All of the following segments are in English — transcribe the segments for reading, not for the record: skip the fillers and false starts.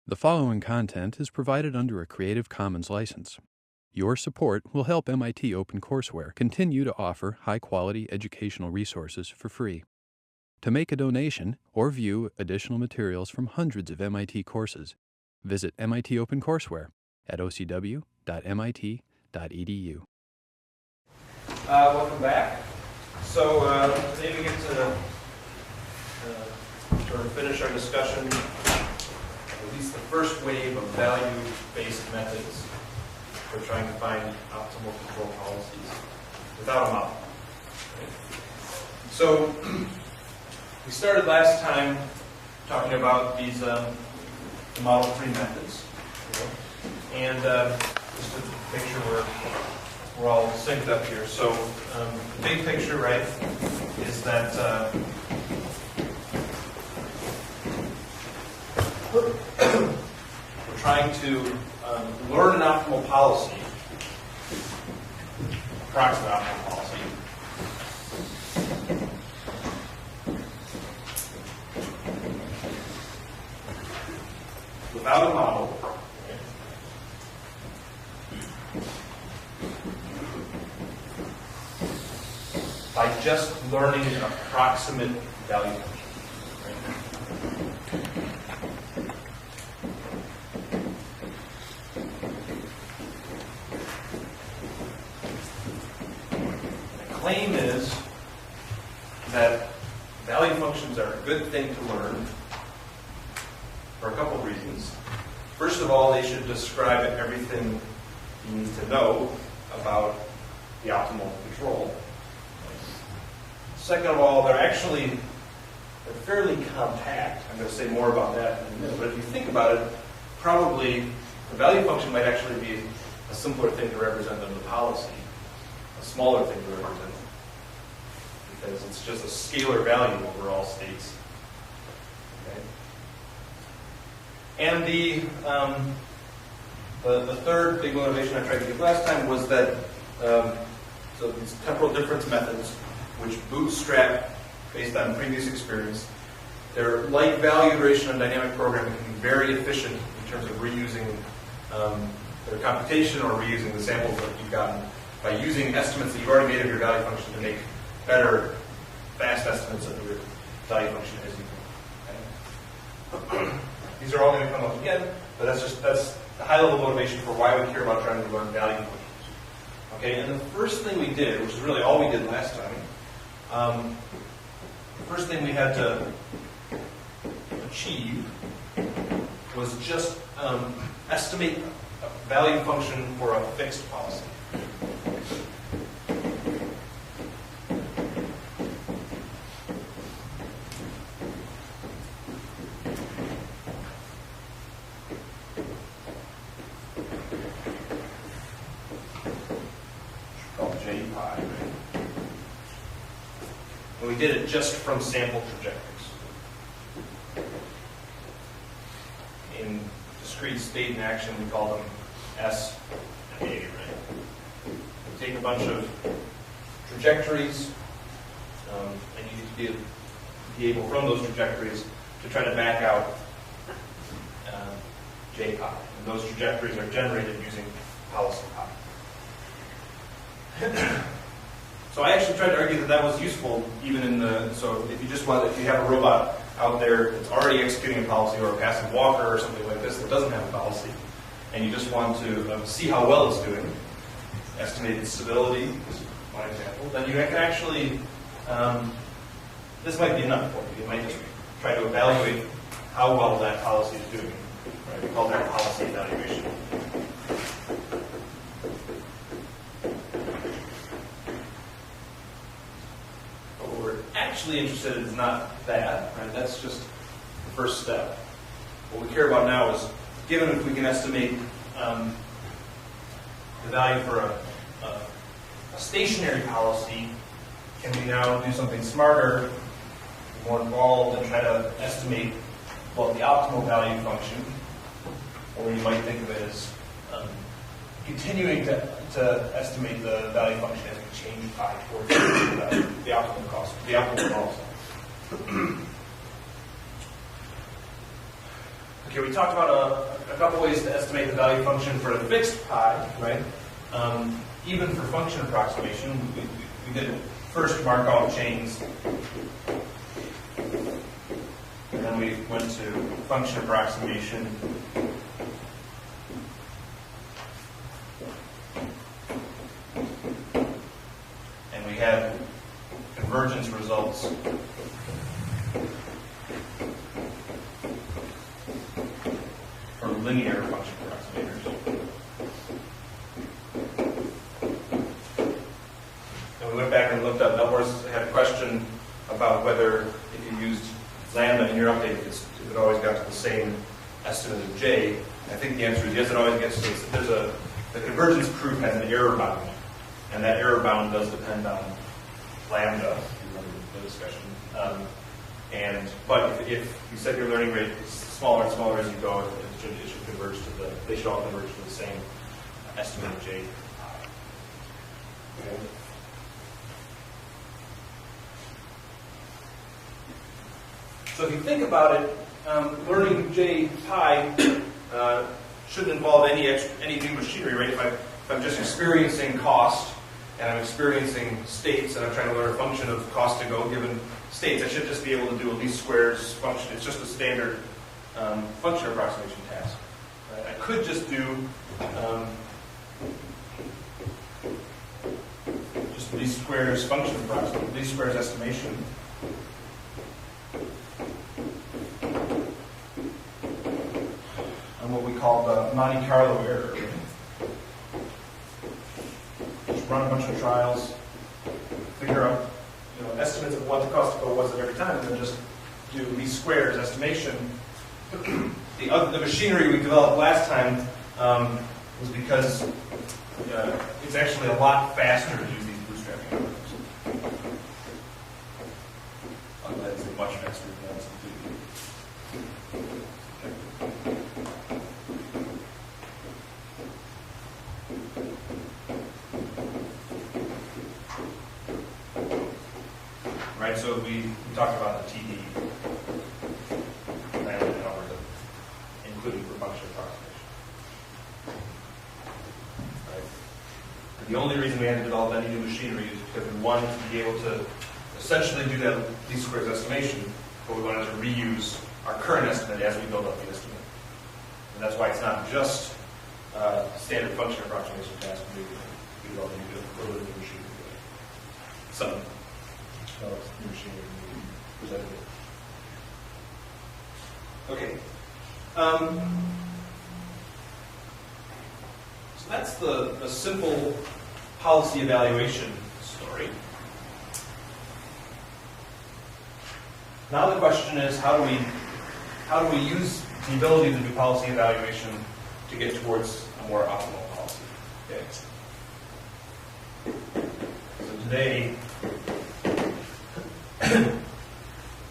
The following content is provided under a Creative Commons license. Your support will help MIT OpenCourseware continue to offer high-quality educational resources for free. To make a donation or view additional materials from hundreds of MIT courses, visit MIT OpenCourseware at ocw.mit.edu. Welcome back. So today we get to sort of finish our discussion, at least the first wave of value-based methods for trying to find optimal control policies without a model. Okay. So we started last time talking about these the Model 3 methods, and just to make sure we're all synced up here. So the big picture, right, is that we're trying to learn an optimal policy, approximate optimal policy, without a model. By just learning an approximate value function. The claim is that value functions are a good thing to learn for a couple of reasons. First of all, they should describe everything you need to know about the optimal control. Second of all, they're fairly compact. I'm going to say more about that in a minute. But if you think about it, probably the value function might actually be a simpler thing to represent than the policy, a smaller thing to represent, because it's just a scalar value over all states. Okay? And the third big motivation I tried to give last time was that so these temporal difference methods, which bootstrap based on previous experience, their light value iteration and dynamic programming can be very efficient in terms of reusing their computation or reusing the samples that you've gotten by using estimates that you've already made of your value function to make better, fast estimates of your value function as you go. Okay. These are all going to come up again, but that's the high-level motivation for why we care about trying to learn value functions. Okay, and the first thing we did, which is really all we did last time, the first thing we had to achieve was just estimate a value function for a fixed policy. And we did it just from sample trajectories. In discrete state and action, we call them S and A, right? We take a bunch of trajectories, and you need to be able from those trajectories to try to back out J pi. And those trajectories are generated using policy pi. So I actually tried to argue that that was useful even in so if you have a robot out there that's already executing a policy, or a passive walker or something like this that doesn't have a policy, and you just want to see how well it's doing, estimated stability is one example, then you can actually, this might be enough for you. You might just try to evaluate how well that policy is doing. Right? We call that policy evaluation. Actually interested in is not that, right? That's just the first step. What we care about now is, given if we can estimate the value for a stationary policy, can we now do something smarter, more involved, and try to estimate what the optimal value function, or you might think of it as continuing to estimate the value function as we change pi towards the optimal cost, the optimal cost. Okay, we talked about a couple ways to estimate the value function for a fixed pi, right? Even for function approximation, we did first mark out chains, and then we went to function approximation. And we had convergence results for linear function approximators. And we went back and looked up. Melbourne's had a question about whether if you used lambda in your update, if it always got to the same estimate of j. I think the answer is yes, it always gets to the convergence proof has an error bound, and that error bound does depend on lambda, if you remember the discussion. But if you set your learning rate smaller and smaller as you go, it should converge to they should all converge to the same estimate of j. Okay. So if you think about it, learning j pi shouldn't involve any new machinery, right? If I'm just experiencing cost and I'm experiencing states and I'm trying to learn a function of cost to go given states, I should just be able to do a least squares function. It's just a standard function approximation task. Right? I could just do just least squares function approximation, least squares estimation. And what we call the Monte Carlo error. Just run a bunch of trials, figure out estimates of what the cost to go was at every time, and then just do least squares estimation. The machinery we developed last time was because it's actually a lot faster to use these bootstrapping algorithms. I'm glad it's much faster than that's Right, so we talked about the TD algorithm, including for function approximation. Right. And the only reason we had to develop any new machinery is because we wanted to be able to essentially do that least squares estimation, but we wanted to reuse our current estimate as we build up the estimate. And that's why it's not just standard function approximation task. We develop a little bit of machinery. Some. New machinery presented. Okay. So that's the simple policy evaluation story. Now the question is, how do we use the ability to do policy evaluation to get towards a more optimal policy? Okay. So today,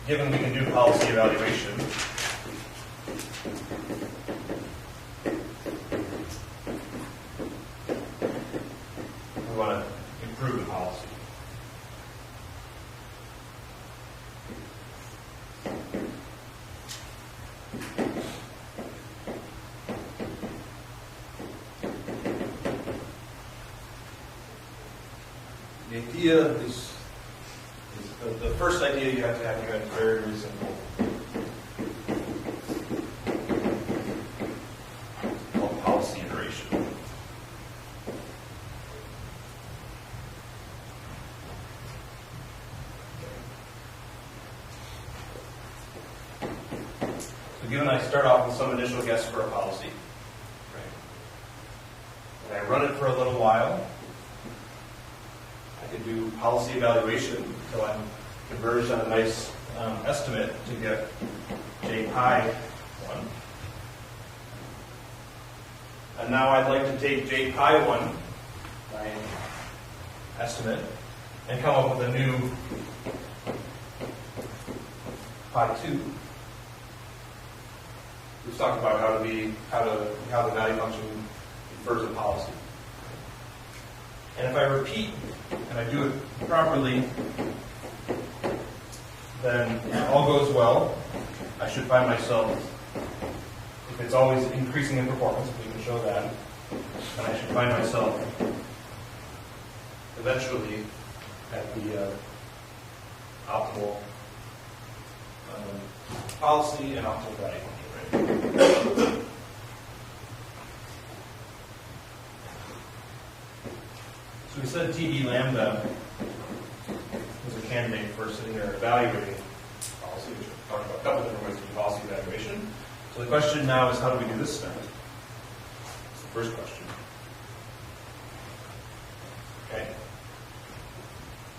given we can do policy evaluation, we want to improve the policy. The idea is the first idea you have to have is very, very simple. It's called policy iteration. So given I start off with some initial guess for a policy, right? And I run it for a little while, I could do policy evaluation until I'm converged on a nice estimate to get j pi 1. And now I'd like to take j pi 1, my estimate, and come up with a new pi 2. We've talked about how the value function infers a policy. And if I repeat and I do it properly, then all goes well. I should find myself it's always increasing in performance, we can show that, and I should find myself eventually at the optimal policy and optimal value function, right? So we said TD lambda was a candidate for sitting there evaluating policy, which we've talked about a couple different ways to do policy evaluation. So the question now is, how do we do this now? That's the first question. Okay.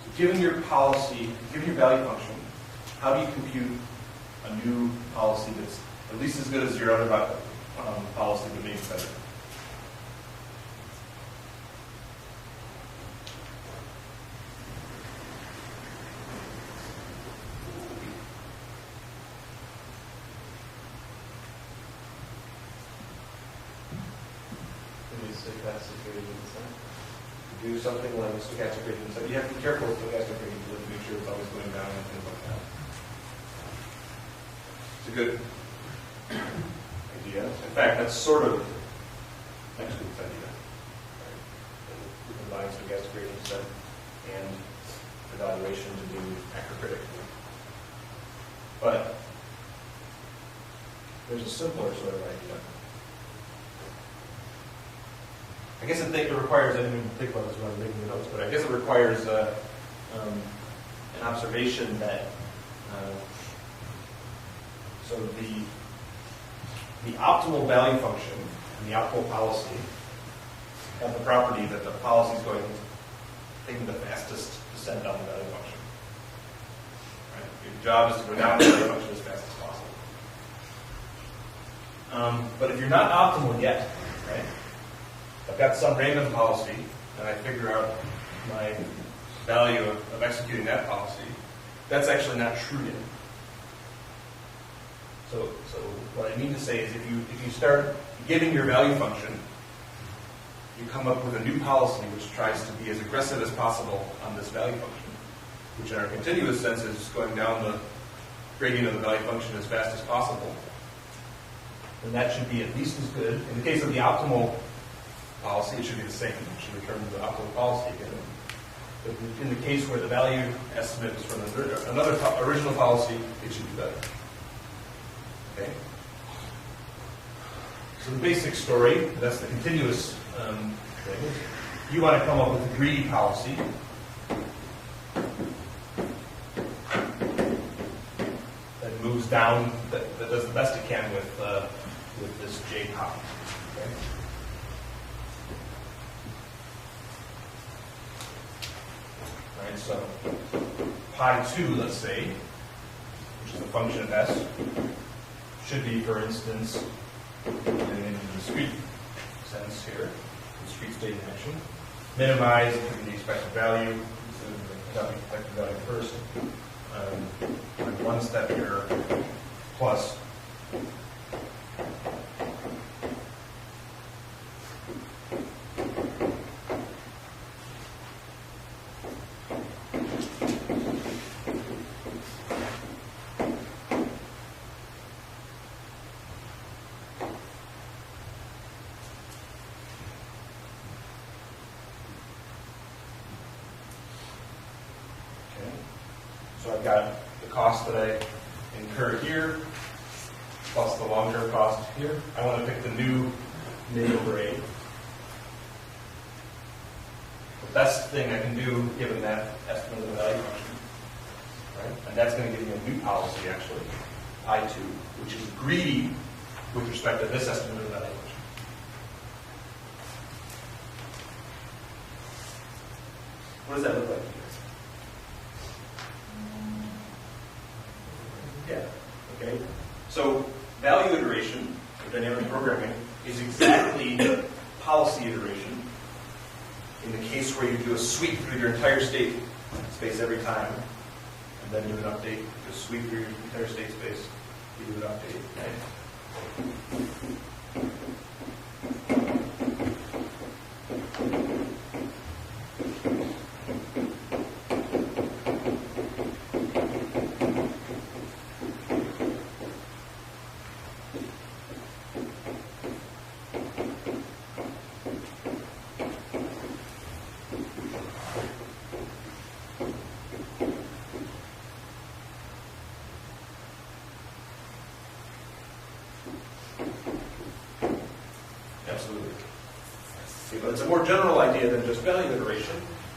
So given your policy, given your value function, how do you compute a new policy that's at least as good as your other policy, but maybe better? Do something like stochastic gradient. So you have to be careful with stochastic gradient to make sure it's always going down and things like that. It's a good idea. In fact, that's sort of next week's idea. Right? We combine stochastic gradient set and evaluation to do acrocritic. But there's a simpler sort of idea. I guess it requires, I didn't even think about this when I was making the notes, but I guess it requires an observation that, so the optimal value function and the optimal policy have the property that the policy is going to take the fastest descent down the value function. Right? Your job is to go down the value function as fast as possible. But if you're not optimal yet, right? I've got some random policy, and I figure out my value of executing that policy. That's actually not true yet. So what I mean to say is, if you start giving your value function, you come up with a new policy which tries to be as aggressive as possible on this value function, which in our continuous sense is going down the gradient of the value function as fast as possible. And that should be at least as good. In the case of the optimal policy, it should be the same. It should return to the optimal policy again. But in the case where the value estimate is from another original policy, it should be better. Okay? So the basic story, that's the continuous thing. You want to come up with a greedy policy. That moves down, that does the best it can with this J pop. Okay? Right, so pi 2, let's say, which is a function of S, should be, for instance, in the discrete sense here, discrete state in action, minimize the expected value, so the expected value first, and one step here, plus so I've got the cost that I incur here, plus the long-term cost here. I want to pick the new mid over A. The best thing I can do, given that estimate of the value function, right? And that's going to give me a new policy, actually, I2, which is greedy with respect to this estimate of the value function. What does that look like? Yeah, okay. So value iteration, or dynamic programming, is exactly the policy iteration in the case where you do a sweep through your entire state space every time, and then do an update. Just sweep through your entire state space, you do an update. Okay? but it's a more general idea than just value iteration.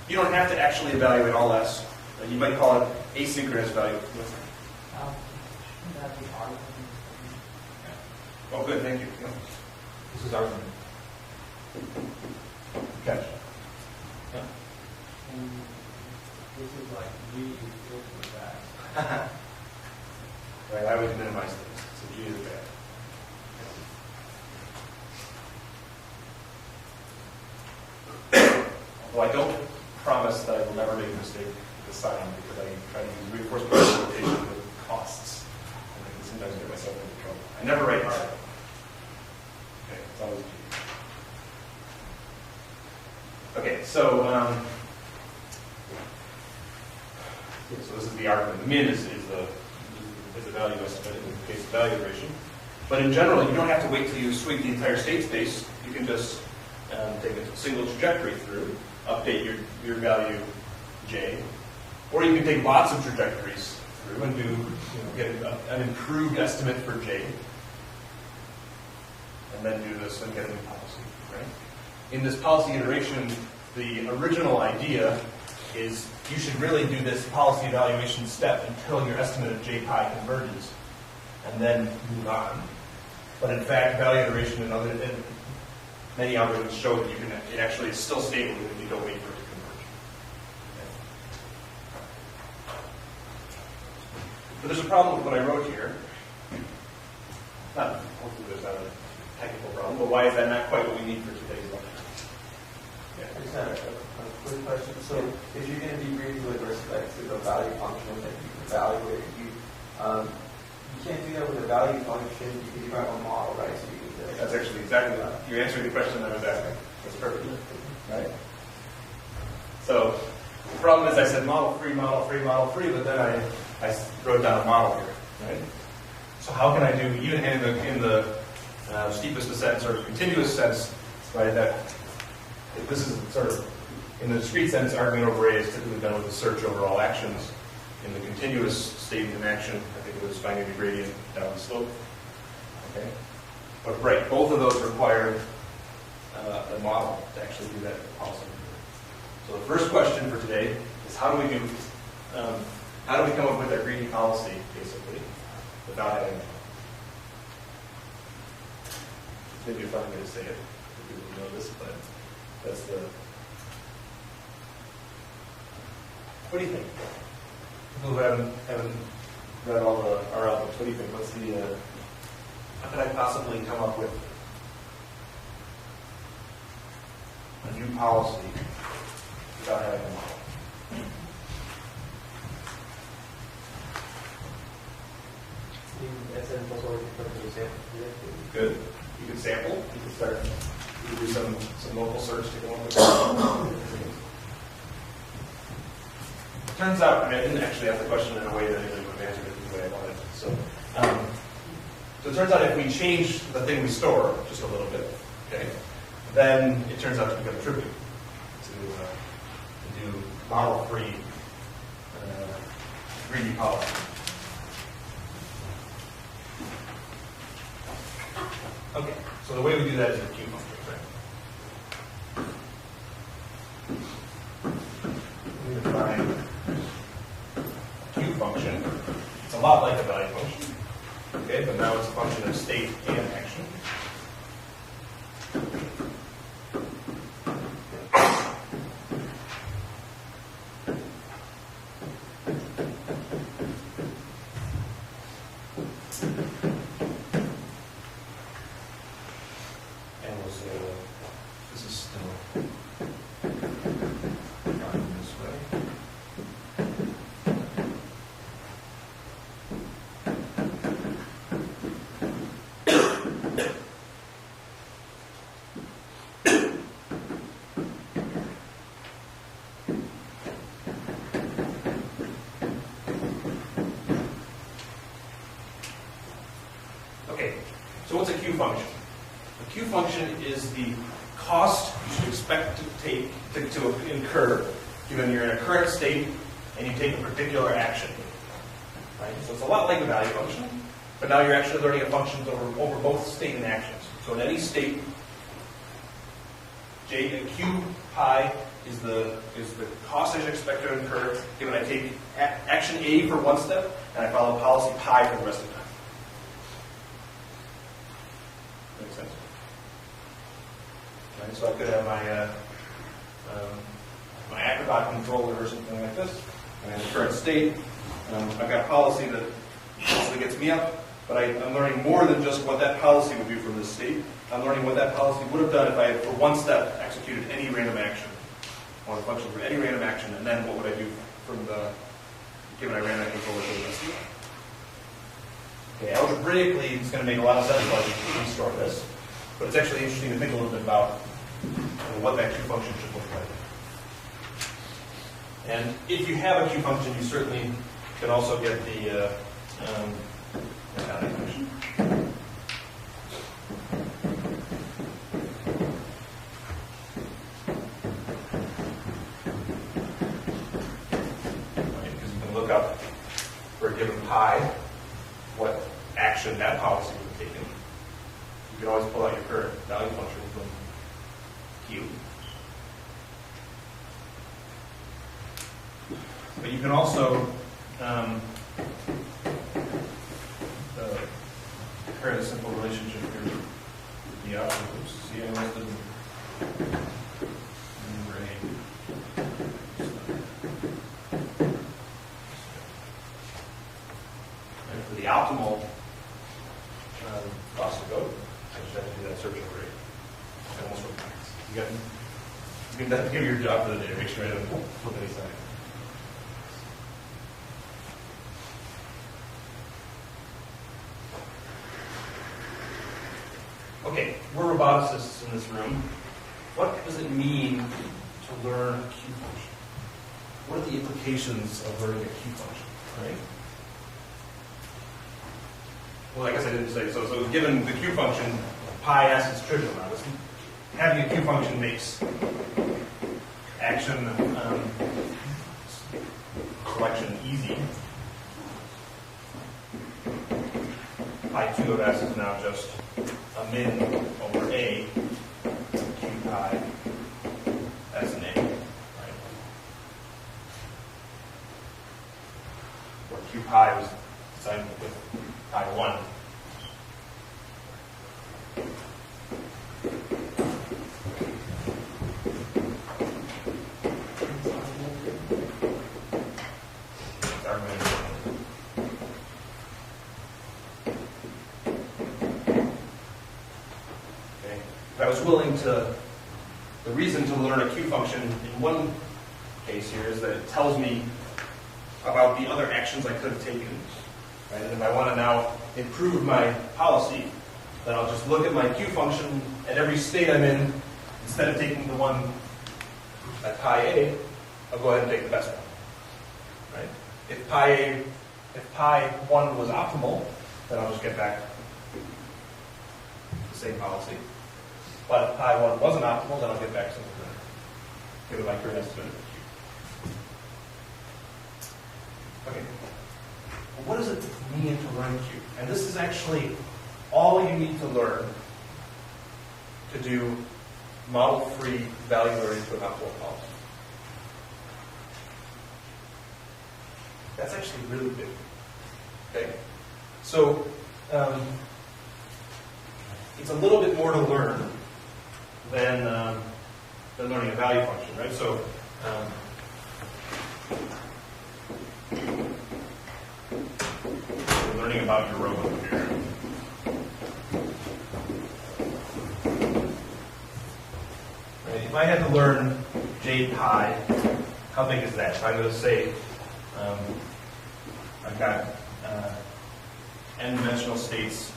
You don't have to actually evaluate all S. You might call it asynchronous value. Shouldn't that be argument? Oh, good, thank you. Yeah. This is argument. Catch. Yeah. And this is like G is equal to that. Right, I would minimize things, so G is bad. Although I don't promise that I will never make a mistake with the sign because I try to use reinforcement notation with costs. And I can sometimes get myself into trouble. I never write hard. Okay, it's always G. Okay, so so this is the argument. The min is the value estimate in the case of value iteration. But in general, you don't have to wait till you sweep the entire state space. You can just take a single trajectory through, update your value j, or you can take lots of trajectories through and do get an improved estimate for j, and then do this and get a new policy. Right? In this policy iteration, the original idea is you should really do this policy evaluation step until your estimate of j pi converges, and then move on. But in fact, value iteration and many algorithms show that it actually is still stable even if you don't wait for it to converge. But there's a problem with what I wrote here. Hopefully there's not a technical problem, but why is that not quite what we need for today's lecture? I just had a quick question. So if you're going to be brief with respect to the value function that you evaluate, you can't do that with a value function. You have a model, right? So you can do That's actually exactly that. You're answering the question that I was asking. That's perfect. Right? So the problem is I said model free, but then I wrote down a model here. Right? So how can I do, even in the steepest descent sort of continuous sense, right, that if this is sort of, in the discrete sense, argument over A is typically done with the search over all actions. In the continuous state in action, I think it was finding the gradient down the slope. Okay? But right, both of those require a model to actually do that policy. So the first question for today is how do we come up with a greedy policy, basically, without having a model? Maybe a fun way to say it, if people know this, but that's the. What do you think? People who haven't read all our outputs, what do you think? What's the how could I possibly come up with a new policy without having a model? Good. You could sample. You could start. You could do some local search to come up with. It turns out, I didn't actually ask the question in a way that anybody would have answered it the way I wanted. So it turns out if we change the thing we store just a little bit, okay, then it turns out to become trivial to do model-free greedy policy. Okay, so the way we do that is with Q function, right? We define a Q function. It's a lot like a value function, okay, but now it's a function of state and action. So what's a Q function? A Q function is the cost you should expect to incur given you're in a current state and you take a particular action. Right? So it's a lot like a value function, but now you're actually learning a function over both state and actions. So in any state, Q pi is the cost I should expect to incur given I take action A for one step and I follow policy pi for the rest of the time. Makes sense? Right, so I could have my Acrobat controller or something like this, and in the current state, I've got a policy that actually gets me up, but I'm learning more than just what that policy would do from this state. I'm learning what that policy would have done if I had, for one step, executed any random action, or a function for any random action, and then what would I do from given I ran that controller for the rest of it. Okay, algebraically, it's going to make a lot of sense why we store this, but it's actually interesting to think a little bit about what that Q function should look like. And if you have a Q function, you certainly can also get the function. Because you can look up for a given pi what action that policy would have taken. You can always pull out your current value function from Q. But you can also create a simple relationship here with the output. Oops, see, I listed number A. And for the optimal cost to go, I just have to do that search over A. I almost went back. You can give your job for the day. Make sure I don't flip any side. Okay, we're roboticists in this room. What does it mean to learn a Q function? What are the implications of learning a Q function, right? Well, I guess I didn't say so. So given the Q function, pi s is trivial now. Having a Q function makes action selection easy. Pi 2 of s is now just a min over a Q pi s and a, right? Where Q pi was decided with pi 1. Willing to, the reason to learn a Q function in one case here is that it tells me about the other actions I could have taken. Right? And if I want to now improve my policy, then I'll just look at my Q function at every state I'm in. Instead of taking the one at pi a, I'll go ahead and take the best one. Right? If pi 1 was optimal, then I'll just get back the same policy. But if pi 1 wasn't optimal, then I'll get back something different. Give it my current estimate of Q. Okay. Well, what does it mean to learn Q? And this is actually all you need to learn to do model-free value learning to an optimal policy. That's actually really big. Okay? So, it's a little bit more to learn than learning a value function, right? So, we're learning about your robot here. Right? If I had to learn J pi, how big is that? So I'm going to say I've got n-dimensional states.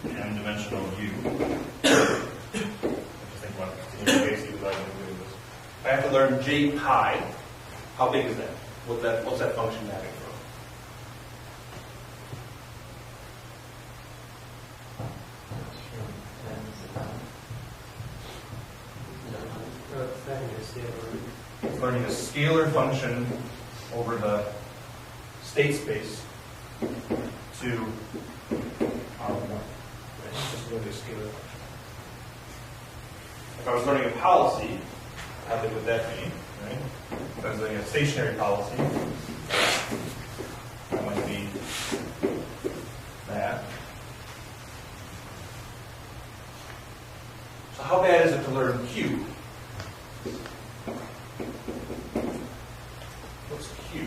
M-dimensional U. If I have to learn J pi, how big is that? What's that function mapping from? It's learning a scalar function over the state space to R1. It's just going to be a scalar function. If I was learning a policy, how big would that be? Right? If I was learning a stationary policy, that might be that. So how bad is it to learn Q? What's Q?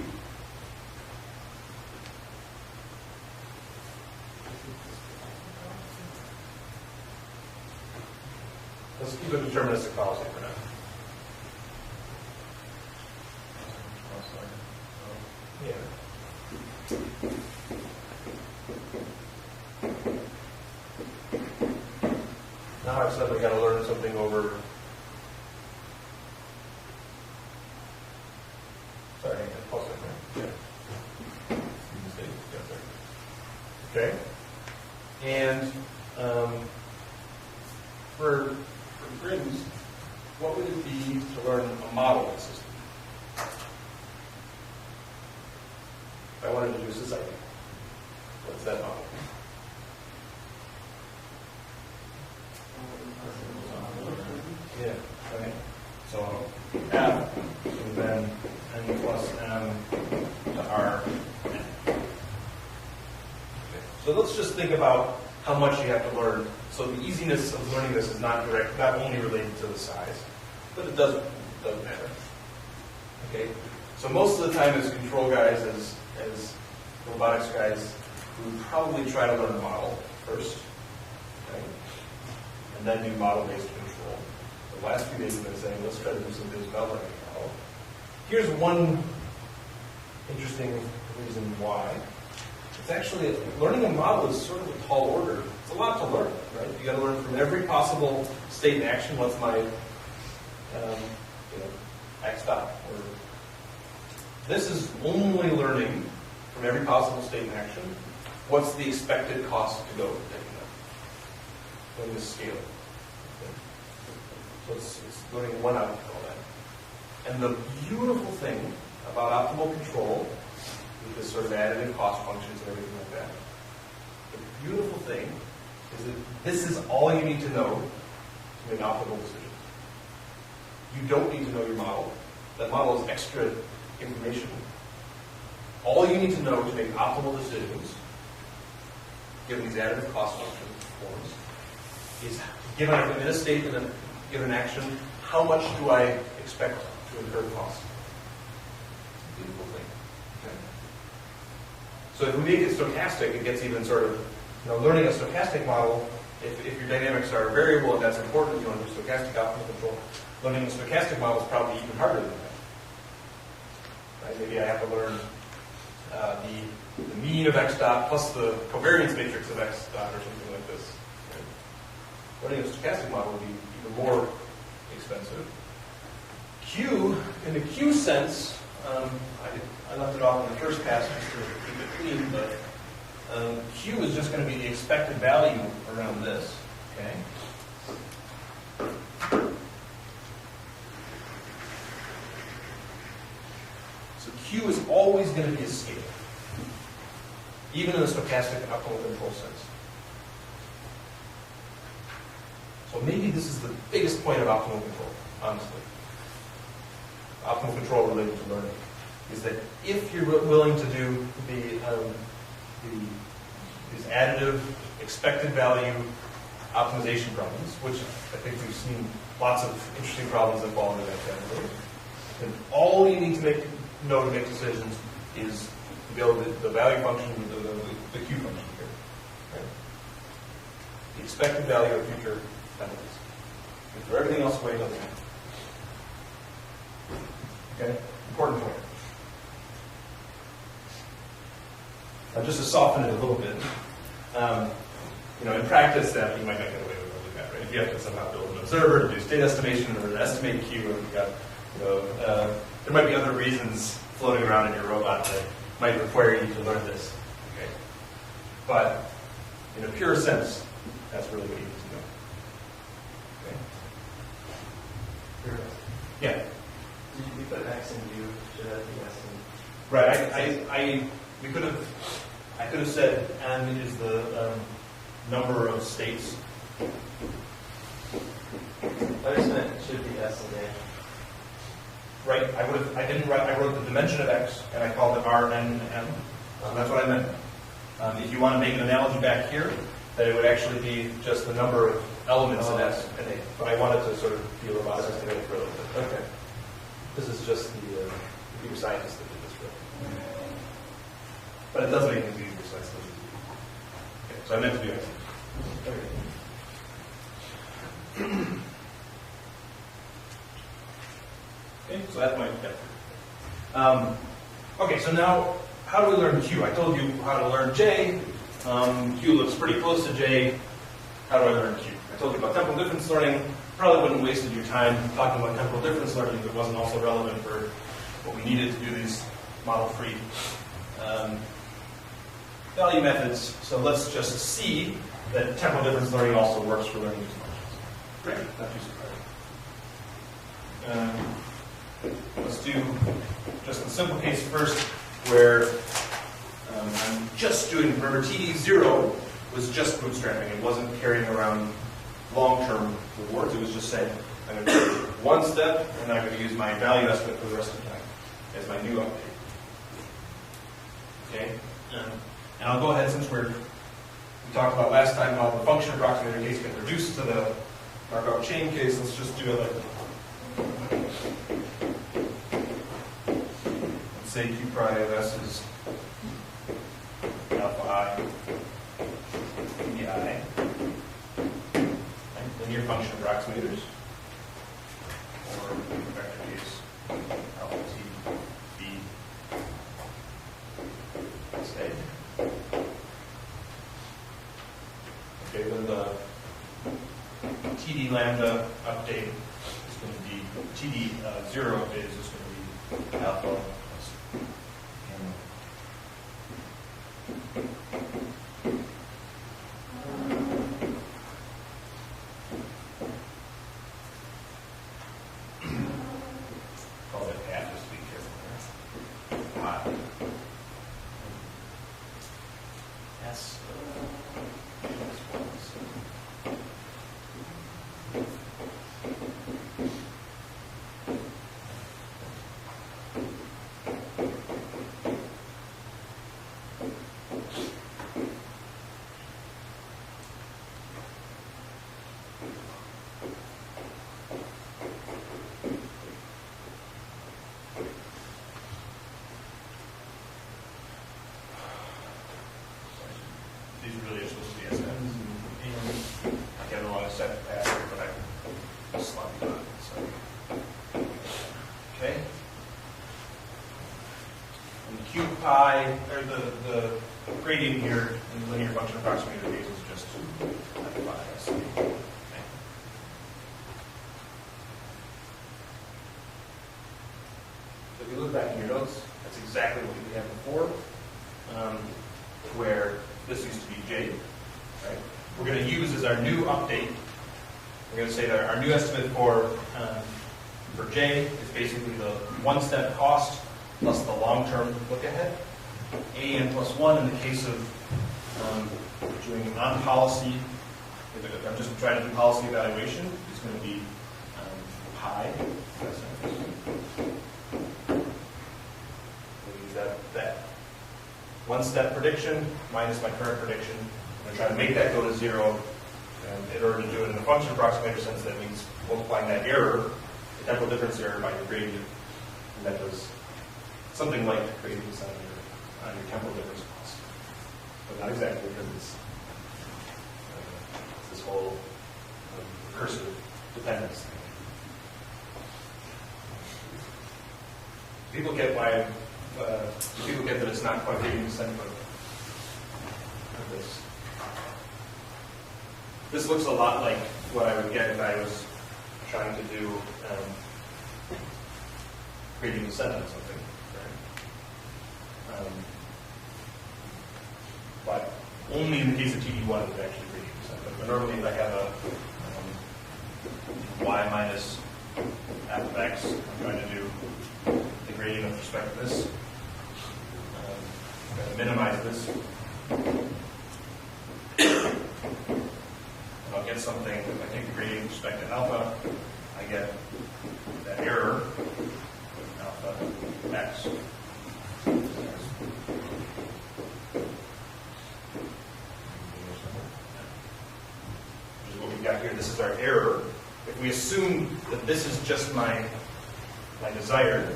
Let's keep a deterministic policy for now. Yeah. Now I've suddenly got to learn something over. Sorry, pause it. Yeah. Okay. And for grids, what would it be to learn a modeling system? If I wanted to do society, what's that model? Yeah, right. So F, and then N plus M to R. Okay. So let's just think about how much you have to learn. So the easiness of learning this is not only related to the size, but it doesn't matter. Okay. So most of the time as control guys, as robotics guys, we would probably try to learn a model first, okay? And then do model-based control. The last few days we've been saying, let's try to do some things about learning a model. Here's one interesting reason why. It's actually, learning a model is sort of a tall order. It's a lot to learn, right? You got to learn from every possible state and action. What's my, X dot? Or this is only learning from every possible state and action. What's the expected cost to go taking that? Learning this scale. Okay. So it's learning one out of all that. And the beautiful thing about optimal control, with this sort of additive cost functions and everything like that, the beautiful thing is that this is all you need to know to make optimal decisions. You don't need to know your model. That model is extra information. All you need to know to make optimal decisions, given these additive cost function forms, is given I'm in a state and given an action, how much do I expect to incur cost? Beautiful thing. Okay. So if we make it stochastic, it gets even sort of, learning a stochastic model, if your dynamics are variable and that's important, you want to do stochastic optimal control. Learning a stochastic model is probably even harder than that. Right? Maybe I have to learn the mean of x dot plus the covariance matrix of x dot or something like this. Right? Learning a stochastic model would be even more expensive. Q, in the Q sense, I left it off in the first pass just to keep it clean, but Q is just going to be the expected value around this. Okay. So Q is always going to be a scale, even in the stochastic optimal control sense. So maybe this is the biggest point of optimal control, honestly. Optimal control related to learning is that if you're willing to do these additive expected value optimization problems, which I think we've seen lots of interesting problems that fall into that category, then all you need to know to make decisions is to build the value function, the Q function here. Right? The expected value of future penalties. And for everything else away, it doesn't matter. Okay? Important point. Now, just to soften it a little bit, in practice, that you might not get away with really that, right? If you have to somehow build an observer to do state estimation or estimate Q, or you've got, there might be other reasons floating around in your robot that might require you to learn this. Okay? But in a pure sense, that's really what you need to know. Okay? Yeah. Did you put X and U? Should that be S and Right. We could have. I could have said n is the number of states. I just meant it should be S and A. Right? I wrote the dimension of x, and I called it r, n, and m. That's what I meant. If you want to make an analogy back here, that it would actually be just the number of elements in S and A. But I wanted to sort of be a roboticist to make it for a little bit. Okay. This is just the computer scientist that did this for. But it does make things easier, so that's easy. Okay, so I meant to do it. Okay, so that might get. Okay, so now how do we learn Q? I told you how to learn J. Q looks pretty close to J. How do I learn Q? I told you about temporal difference learning. Probably wouldn't have wasted your time talking about temporal difference learning if it wasn't also relevant for what we needed to do these model-free value methods. So let's just see that temporal difference learning also works for learning these functions. Great, not too surprising. Let's do just the simple case first, where I'm just doing, remember TD0 was just bootstrapping. It wasn't carrying around long-term rewards. It was just saying, I'm going to do one step, and I'm going to use my value estimate for the rest of the time as my new update. Okay? And I'll go ahead, since we talked about last time how the function approximator case can reduce to the Markov chain case. Let's just do it like this. Let's say Q prime of S is alpha I, B I. Linear function approximators, or vector case, alpha T, B, say. Okay, then the TD lambda update is going to be, TD 0 update is just going to be alpha plus gamma. Call it half just to be careful there. S. These really are supposed to be SNs and ANs. I don't want to set the pattern, but I just sloppy on it. So. Okay. And the Q pi, or the gradient here in the linear function approximator case is just pi. Okay. So if you look back in your notes, that's exactly what we had before, where this used to be J, right? We're going to use as our new update, we're going to say that our new estimate for J is basically the one-step cost plus the long-term look-ahead. AN plus 1 in the case of doing on-policy, if I'm just trying to do policy evaluation, is going to be pi. We'll use that one-step prediction minus my current prediction. I'm going to try to make that go to 0. And in order to do it in a function approximator sense, that means multiplying that error, the temporal difference error, by your gradient. And that does something like gradients on your temporal difference cost. But not exactly, because it's this whole recursive dependence thing. People get why. People get that it's not quite 80% of this. This looks a lot like what I would get if I was trying to do gradient descent on something. Right? But only in the case of TD1 would it actually gradient descent. But normally if I have a y minus f of x, I'm trying to do the gradient with respect to this. I'm going to minimize this And I'll get something, if I take the gradient with respect to alpha, I get that error, alpha x. Which is what we've got here. This is our error. If we assume that this is just my desired,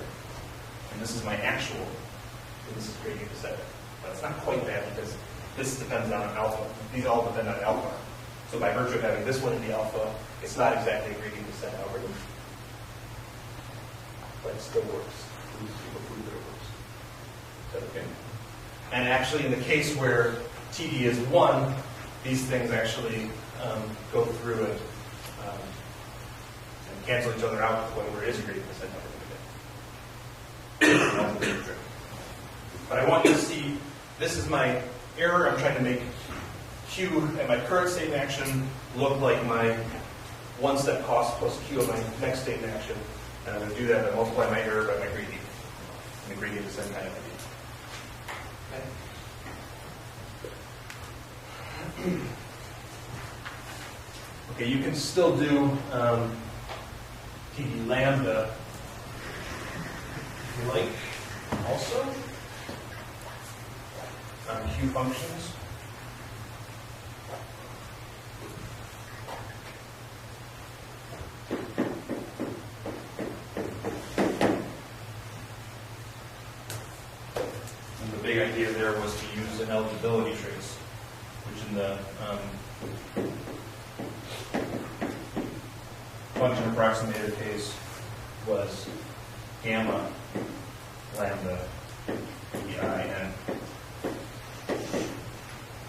and this is my actual, and this is gradient descent. That's not quite that because this depends on alpha. These all depend on alpha. So by virtue of having this one in the alpha, it's not exactly a gradient descent algorithm. But it still works. People prove that it works. Is that okay? And actually, in the case where TD is 1, these things actually go through and cancel each other out to the point where it is a gradient descent algorithm. But I want you to see, this is my error. I'm trying to make Q and my current state in action look like my one-step cost plus Q of my next state in action. And I'm going to do that by multiplying my error by my gradient. And the gradient descent kind of idea. Okay, you can still do TD lambda if you like also on Q functions. And the big idea there was to use an eligibility trace, which in the function approximator case was gamma lambda EIN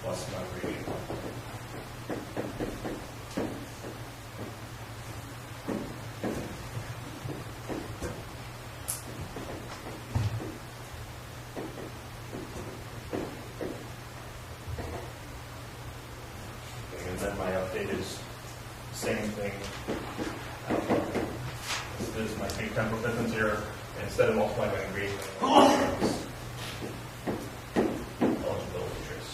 plus my gradient. Okay, and then my update is same thing. This is my big temporal difference here, and instead of multiplying by the gradient, eligibility trace.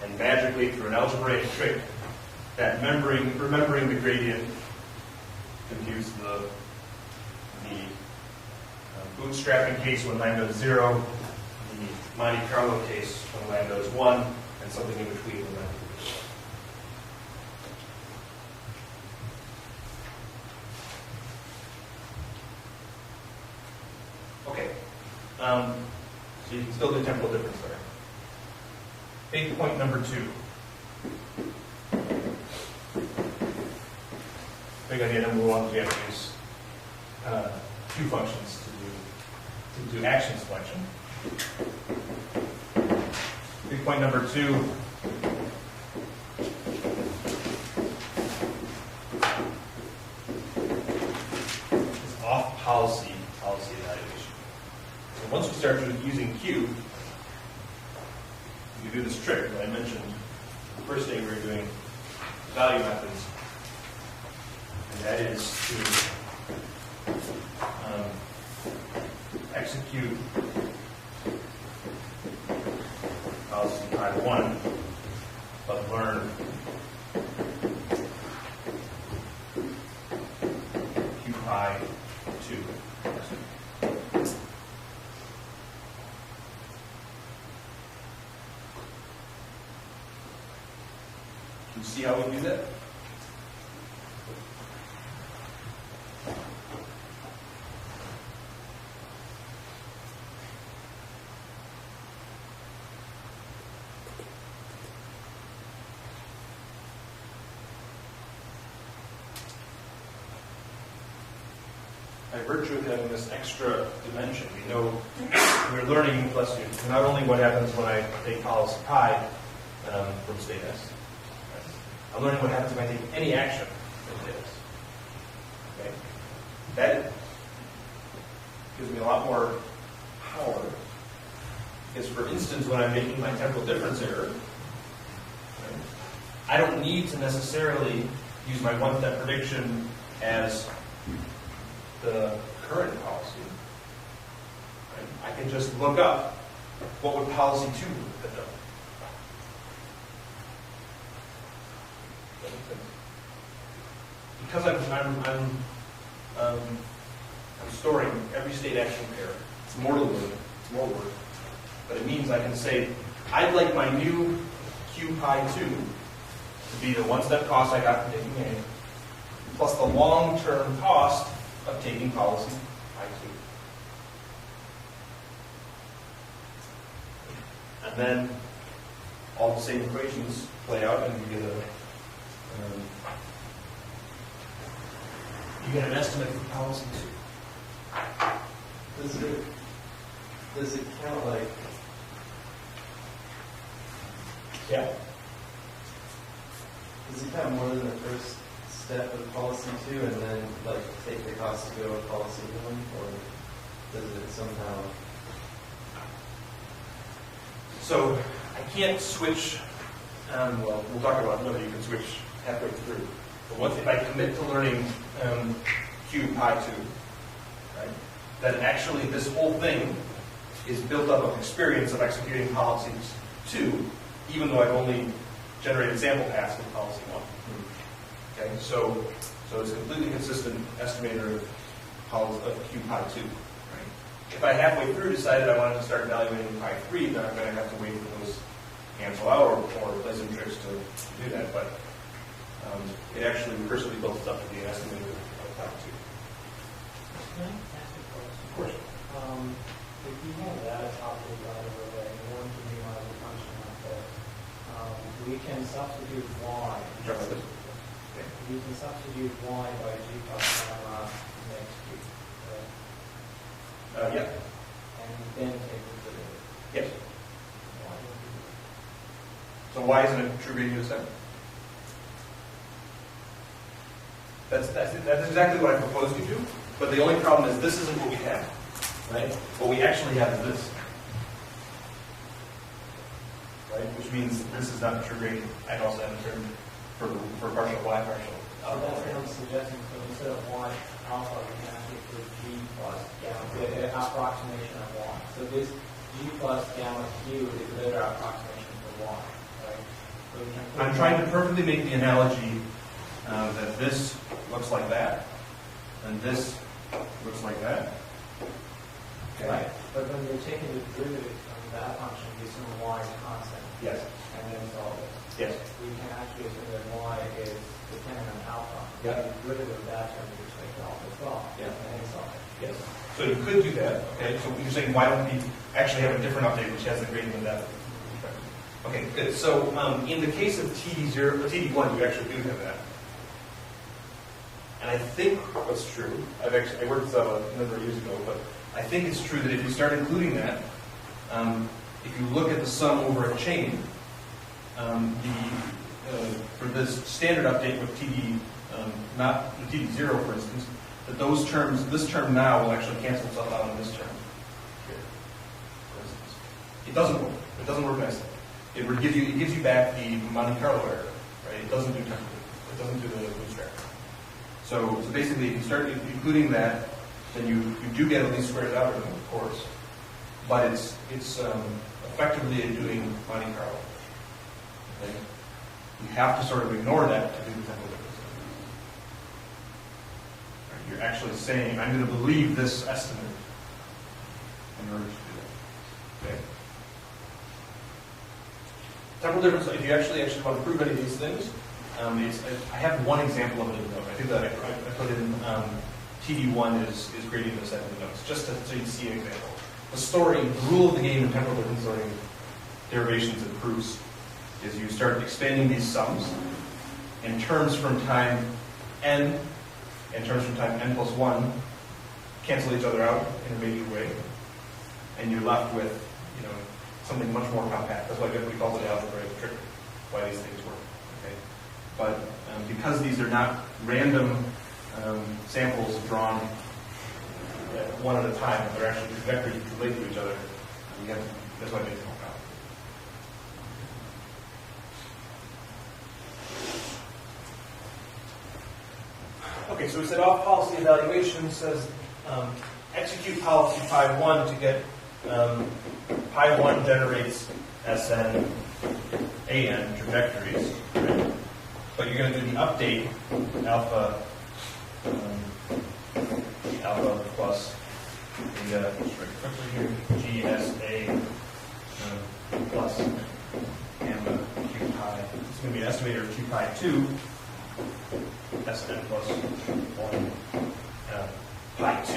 And magically, through an algebraic trick, that remembering the gradient computes the bootstrapping case when lambda is 0, the Monte Carlo case when lambda is 1, and something in between when lambda is 0. So you can still do temporal difference there. Take point number 2. Big idea number 1 is we have to use Q functions to do action selection. Big point number 2. Is off policy evaluation. So once we start using Q, we can do this trick that I mentioned the first day we were doing value methods, and that is to execute policy pi 1, but learn Q pi 2. Can you see how we do that? By virtue of having this extra dimension, we know we're learning not only what happens when I take policy pi from state S. I'm learning what happens if I take any action from state S. Okay? That gives me a lot more power. Because, for instance, when I'm making my temporal difference error, I don't need to necessarily use my one-step prediction as the current policy. Right? I can just look up what would policy 2 have done? Because I'm storing every state action pair. It's more to learn, it's more work, but it means I can say, I'd like my new Q pi 2 to be the one-step cost I got from taking A, plus the long-term cost of taking policy pi 2. And then all the same equations play out, and you get an estimate for policy 2. Does it count like? Yeah. Does it count more than the first step of policy 2, and then like take the cost to go with policy 1, or does it somehow? So I can't switch. Well, we'll talk about whether you can switch halfway through. But once if I commit to learning Q pi 2, right, then actually this whole thing is built up of experience of executing policies 2, even though I've only generated sample paths with policy 1. Okay, so it's a completely consistent estimator of Q pi 2. Right? If I halfway through decided I wanted to start evaluating pi 3, then I'm going to have to wait for those cancel out or play some tricks to do that. But it actually recursively builds up to be an estimator of pi 2. Can I ask a question? Of course. If you have that operated right over there, and you want to minimize the function like that, we can substitute y. Start with this. Okay. We can substitute y by g plus gamma next to, right? Yeah. And then take the derivative. Yes. Why don't we do that? So why isn't it true gradient descent? That's exactly what I proposed you do. But the only problem is this isn't what we have. Right? What we actually have is this. Right? Which means this is not a true gradient. I also have a term for partial y partial. So that's what I'm suggesting. So instead of y alpha, we can actually put g plus gamma, the approximation of y. So this g plus gamma q is a better approximation for y, right? So we can put I'm trying to perfectly make the analogy that this looks like that, and this looks like that. Okay. Right. But when you're taking the derivative from that function, you assume y is constant. Yes. And then solve it. Yes. We can actually assume that y is dependent on alpha. Yeah. The derivative of that term with respect to alpha as well. Yeah. And then solve it. Yes. So you could do that. Okay. So you're saying why don't we actually have a different update which has the gradient of that? Okay. Good. So in the case of TD0 or TD1, you actually do have that. And I think what's true, I worked this out a number of years ago, but I think it's true that if you start including that, if you look at the sum over a chain, for this standard update with TD, not with TD0, for instance, that those terms, this term now will actually cancel itself out on this term here, for instance. It doesn't work. It doesn't work nicely. It gives you back the Monte Carlo error, right? It doesn't do the bootstrap. So basically, if you start including that, then you do get at least squares out of them, of course. But it's effectively doing Monte Carlo. Okay? You have to sort of ignore that to do the temporal difference. Right? You're actually saying, I'm going to believe this estimate in order to do that. Okay? Temporal difference, if you actually want to prove any of these things, I have one example of it in the note. I think that I put in TD1 is gradient descent in the notes, just so you see an example. The rule of the game in temporal difference sorting derivations and proofs is you start expanding these sums, and terms from time n and terms from time n plus 1 cancel each other out in a major way, and you're left with something much more compact. That's why we call it the algebraic trick, why these things work. Okay? But because these are not random samples drawn one at a time, they're actually trajectories that relate to each other, that's why they make them more complicated. Okay, so we said off policy evaluation says execute policy pi 1 to get pi 1 generates SN, AN trajectories, right? But you're going to do the update alpha plus the GSA plus gamma q pi. It's going to be an estimator of q pi 2 SN plus 1 pi 2.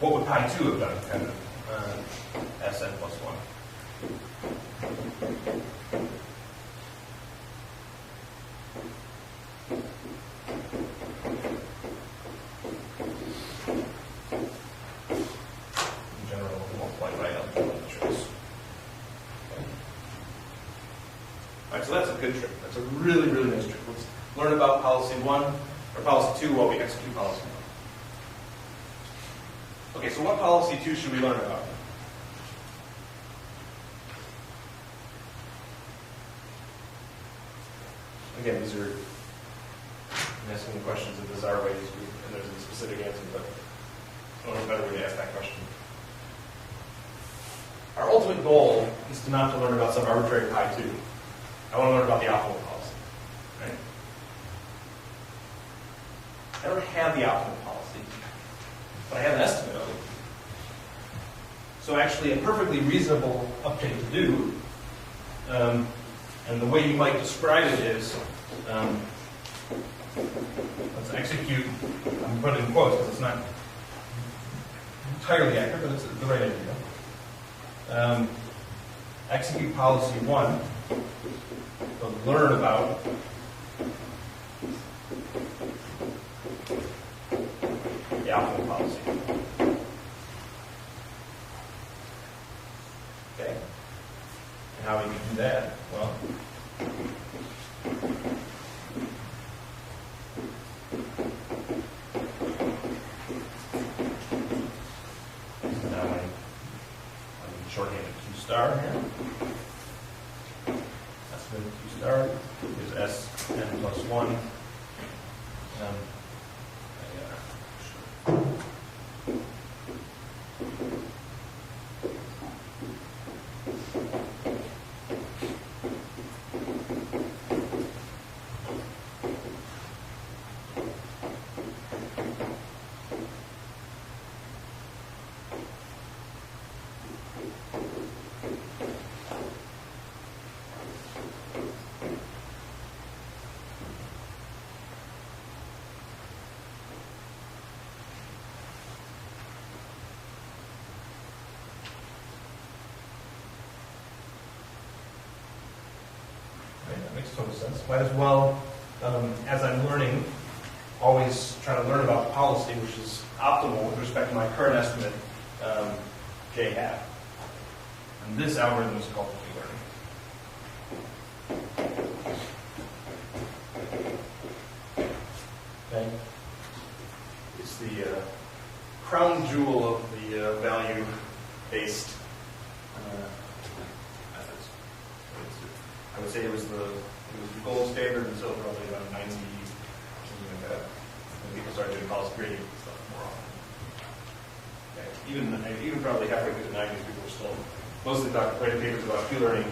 What would pi 2 have done? Kind of SN plus 1. In general, multiply by eligible choice. All right, so that's a good trick. That's a really, really nice trick. Let's learn about policy 1 or policy 2 while we execute policy 1. Okay, so what policy 2 should we learn about? Again, these are I'm asking the questions in bizarre ways, and there's a specific answer, but I don't know a better way to ask that question. Our ultimate goal is to not to learn about some arbitrary pi 2. I want to learn about the optimal policy, right? I don't have the optimal policy, but I have an estimate of it. So actually a perfectly reasonable update to do, and the way you might describe it is, let's execute, I'm putting it in quotes because it's not entirely accurate, but it's the right idea. Execute policy 1, to learn about the optimal policy. Okay? And how we can do that? Well, now I'm shorthanded Q star here. Estimate of Q star is SN plus 1. That makes total sense. Might as well, as I'm learning, always try to learn about the policy, which is optimal with respect to my current estimate, J hat. And this algorithm is called Q-learning. Okay? It's the crown jewel of the value-based methods. I would say it was the gold standard until probably about 90, something like that. When people started doing policy grading and stuff more often. Okay. Even probably halfway through the 90s, people were still mostly writing papers about Q-learning.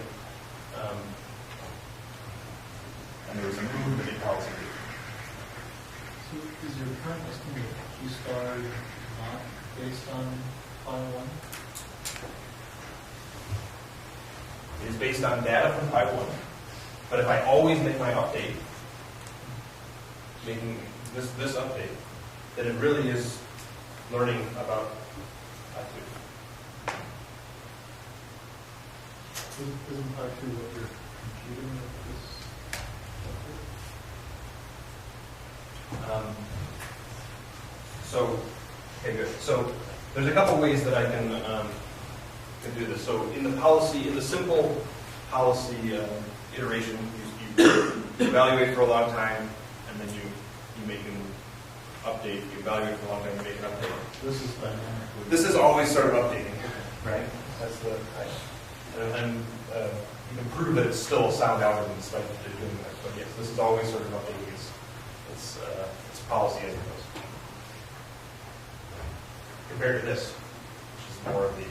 And there was a movement in policy grading. So is your current estimate of Q star not based on pi 1? It is based on data from pi 1. But if I always make my update, making this update, then it really is learning about pi 2. Isn't pi 2 what you're computing with this? Okay, good. So there's a couple ways that I can do this. So in the simple policy iteration, you evaluate for a long time, and then you make an update. You evaluate for a long time, you make an update. This is dynamic. This is always sort of updating, right? That's the right. And you can prove that it's still a sound algorithm despite doing that. But yes, this is always sort of updating. It's policy as it goes. Compared to this, which is more of the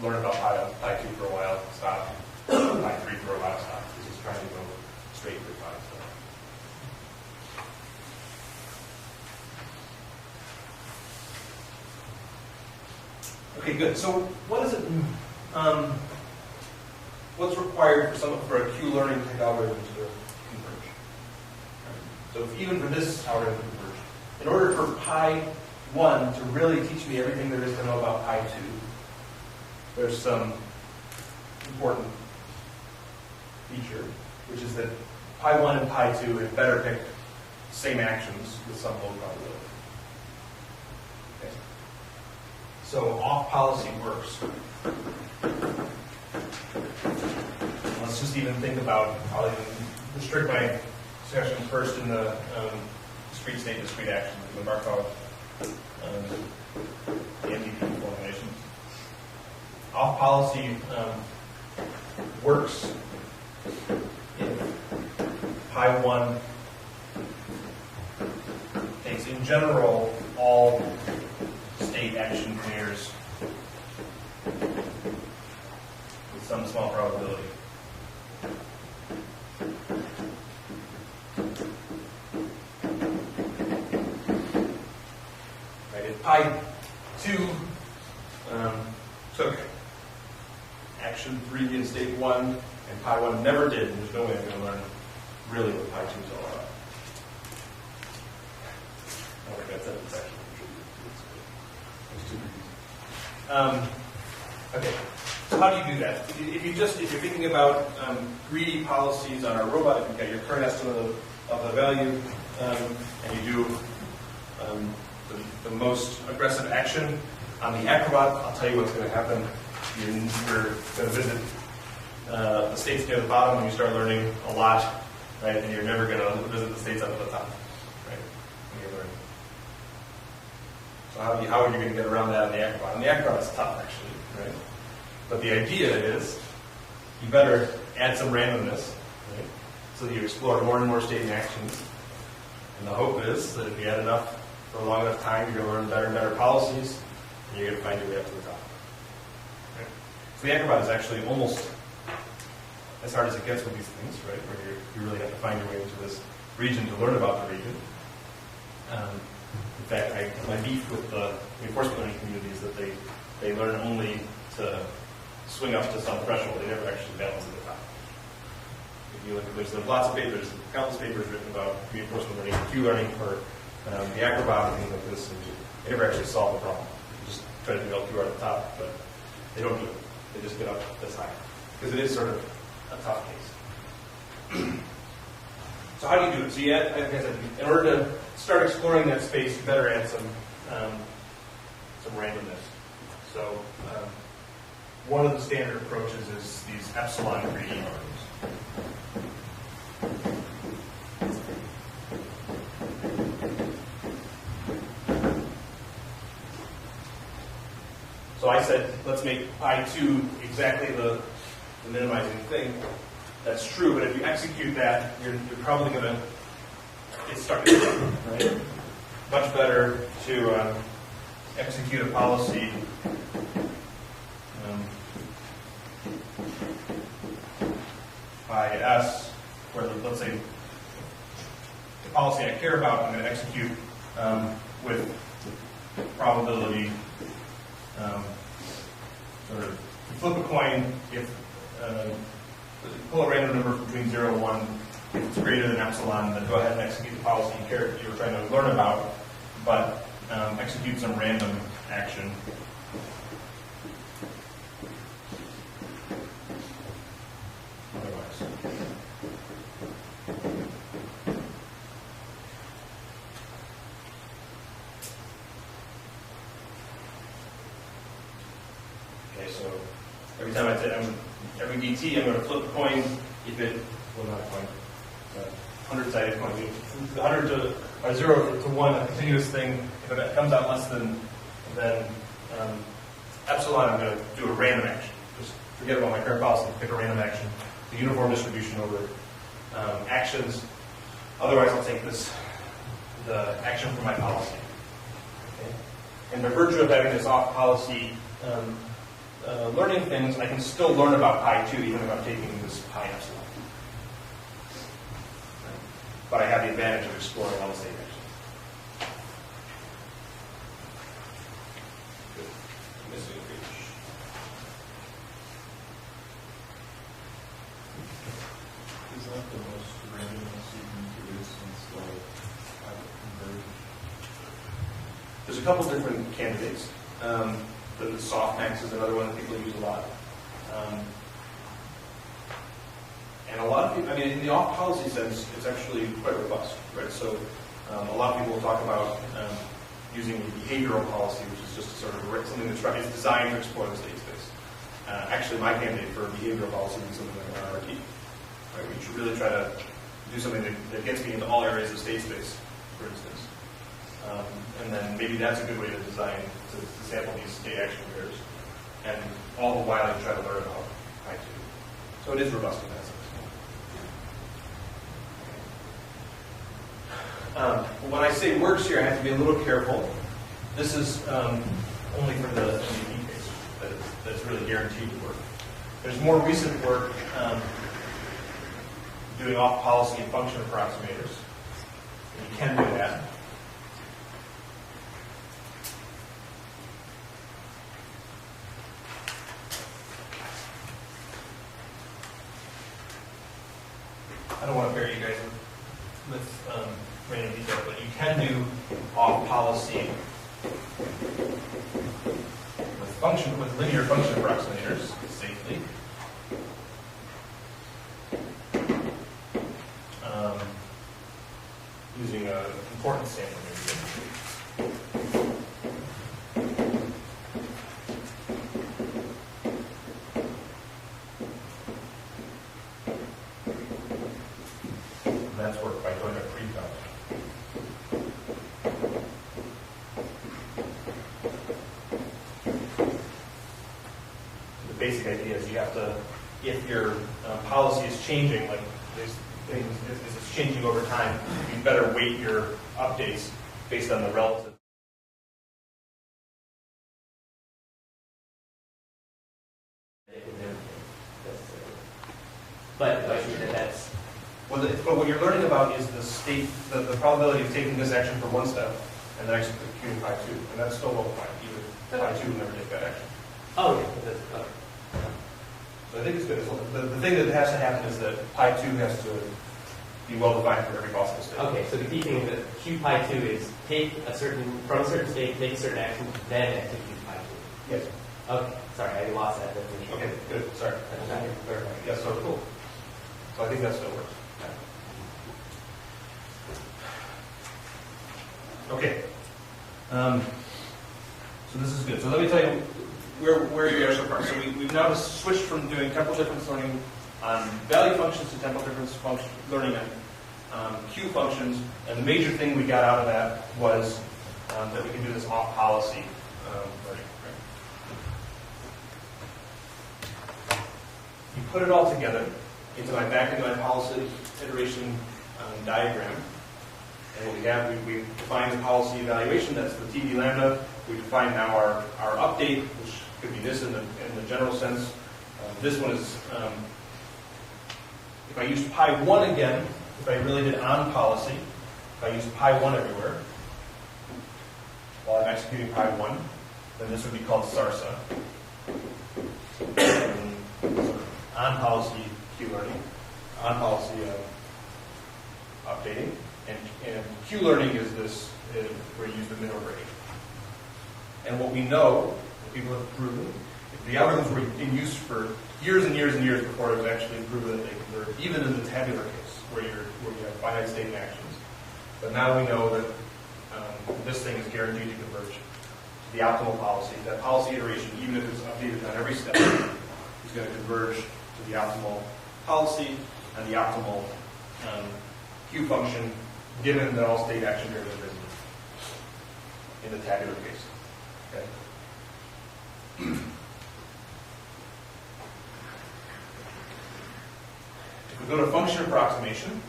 learn about pi 2 for a while, stop. Pi 3 for a while, stop. He's just trying to go straight through pi. So. Okay, good. So what is it? What's required for a Q-learning type algorithm to converge? So if even for this algorithm to converge, in order for pi 1 to really teach me everything there is to know about pi 2, there's some important feature, which is that pi 1 and pi 2 had better pick same actions with some low probability. Okay. So off policy works. Let's just even think about, I'll even restrict my discussion first in the discrete state, discrete action, the Markov, the MDP formulation. Off policy works if pi 1 takes, in general, all state action pairs with some small probability. Right, if pi 2 took action 3 in state 1 and pi 1 never did, there's no way I'm going to learn really what pi 2 is all about. Oh, wait, that's actually okay, so how do you do that? If you're thinking about greedy policies on our robot, if you've got your current estimate of the value, and you do the most aggressive action on the acrobat, I'll tell you what's going to happen. You're going to visit the states near the bottom when you start learning a lot, right? And you're never going to visit the states up at the top, right? When you learn. So how are you going to get around that on the acrobat? On the acrobat, it's tough, actually, right? But the idea is you better add some randomness, right? So that you explore more and more state and actions. And the hope is that if you add enough for a long enough time, you're going to learn better and better policies, and you're going to find your way up to the top. Right? So the acrobat is actually almost as hard as it gets with these things, right? Where you really have to find your way into this region to learn about the region. In fact, my beef with the reinforcement learning community is that they learn only to swing up to some threshold. They never actually balance at the top. If you look at, there's lots of papers, countless papers written about reinforcement learning, Q-learning for the acrobat and things like this, and they never actually solve the problem. They just try to develop QR at the top, but they don't do it. They just get up this high. Because it is sort of a tough case. So how do you do it? So you add, like I said, in order to start exploring that space, you better add some randomness. So one of the standard approaches is these epsilon greedy algorithms. So I said, let's make pi 2 exactly the minimizing thing. That's true, but if you execute that, you're probably going to get stuck in it, right? Much better to execute a policy by S, where let's say the policy I care about, I'm going to execute with probability. Sort of flip a coin if pull a random number between 0 and 1. If it's greater than epsilon, then go ahead and execute the policy you were trying to learn about, but execute some random action. Otherwise. Okay, so every time I say every DT, I'm going to flip a coin. If it, well, not a coin, 100-sided coin. The 100 to 0 to 1, a continuous thing. If it comes out less than epsilon, I'm going to do a random action. Just forget about my current policy. Pick a random action. The uniform distribution over actions. Otherwise, I'll take the action from my policy. Okay? And by virtue of having this off policy learning things, I can still learn about pi2 even if I'm taking this pi epsilon. But I have the advantage of exploring all the state actions. Good. Missing a page. Is that the most randomness you can produce instead of conversion? There's a couple different candidates. The softmax is another one that people use a lot. And a lot of people, I mean, in the off-policy sense, it's actually quite robust, right? So a lot of people will talk about using behavioral policy, which is just sort of something that's it's designed to explore the state space. Actually, my candidate for behavioral policy would be something like an RRT. Right? We should really try to do something that gets me into all areas of state space, for instance. And then maybe that's a good way to design, to sample these state action pairs. And all the while you try to learn about pi2. So it is robust in that sense. When I say works here, I have to be a little careful. This is only for the MVP case that's really guaranteed to work. There's more recent work doing off-policy and function approximators. And you can do that. I don't want to bury you guys with random detail, but you can do off-policy with linear function approximators safely. Using an importance sampling. That's worked by doing a prefab. The basic idea is you have to, if your policy is changing, like these things, if it's changing over time, you better weight your updates based on the relative. But I think that's. Well, but what you're learning about is the state, the probability of taking this action for one step and then executing pi2, and that's still well defined. Either pi2 will never take that action. Oh, yeah. That's, So I think it's good. The thing that has to happen is that pi2 has to be well defined for every possible state. okay, so the key thing is that Q pi2 is from a certain state, take a certain action, then execute pi2. Yes. Okay, sorry, I lost that definition. Okay, good. Sorry. I'm trying to clarify. Yeah, so cool. So I think that still works. Okay. So this is good. So let me tell you where you are so far. So we've now switched from doing temporal difference learning on value functions to temporal difference learning on Q functions. And the major thing we got out of that was that we can do this off-policy learning. Right? You put it all together into my policy iteration diagram. And what we have, we defined the policy evaluation, that's the TD lambda. We define now our update, which could be this in the general sense. This one is, if I used pi1 again, if I really did on policy, if I used pi1 everywhere, while I'm executing pi1, then this would be called SARSA. On policy Q learning, on policy updating. And Q learning is this, where you use the min over 8. And what we know, what people have proven, the algorithms were in use for years and years and years before it was actually proven that they converge, even in the tabular case, where you have finite state actions. But now we know that this thing is guaranteed to converge to the optimal policy. That policy iteration, even if it's updated on every step, is going to converge to the optimal policy and the optimal Q function, given that all state action pairs are visible in the tabular case. Okay. If we go to function approximation,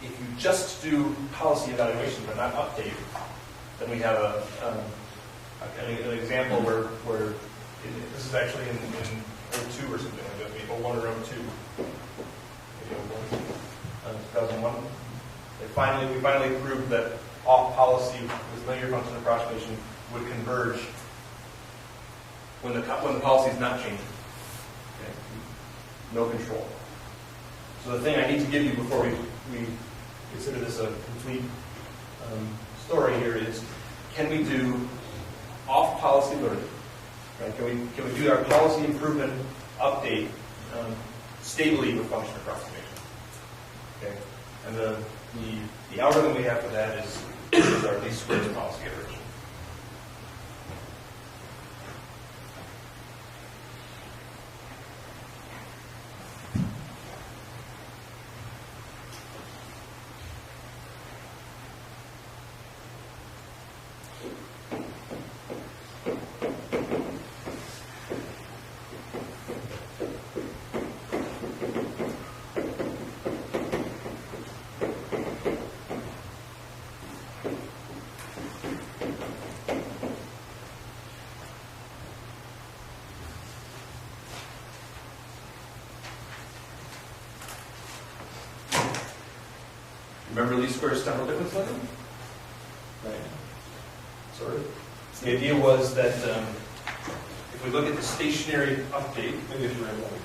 if you just do policy evaluation but not update, then we have an example where This is actually in 02 or something like that, maybe 01 or 02. Maybe 2001. We finally proved that off policy with linear function approximation would converge when the policy is not changing. Okay? No control. So the thing I need to give you before we consider this a complete story here is, can we do off policy learning? Right? Can we do our policy improvement update stably with function approximation? Okay, and the algorithm we have for that is our least squares policy iteration. Remember least squares temporal difference theorem? Right. Sort of. The idea was that if we look at the stationary update, maybe I should write one again.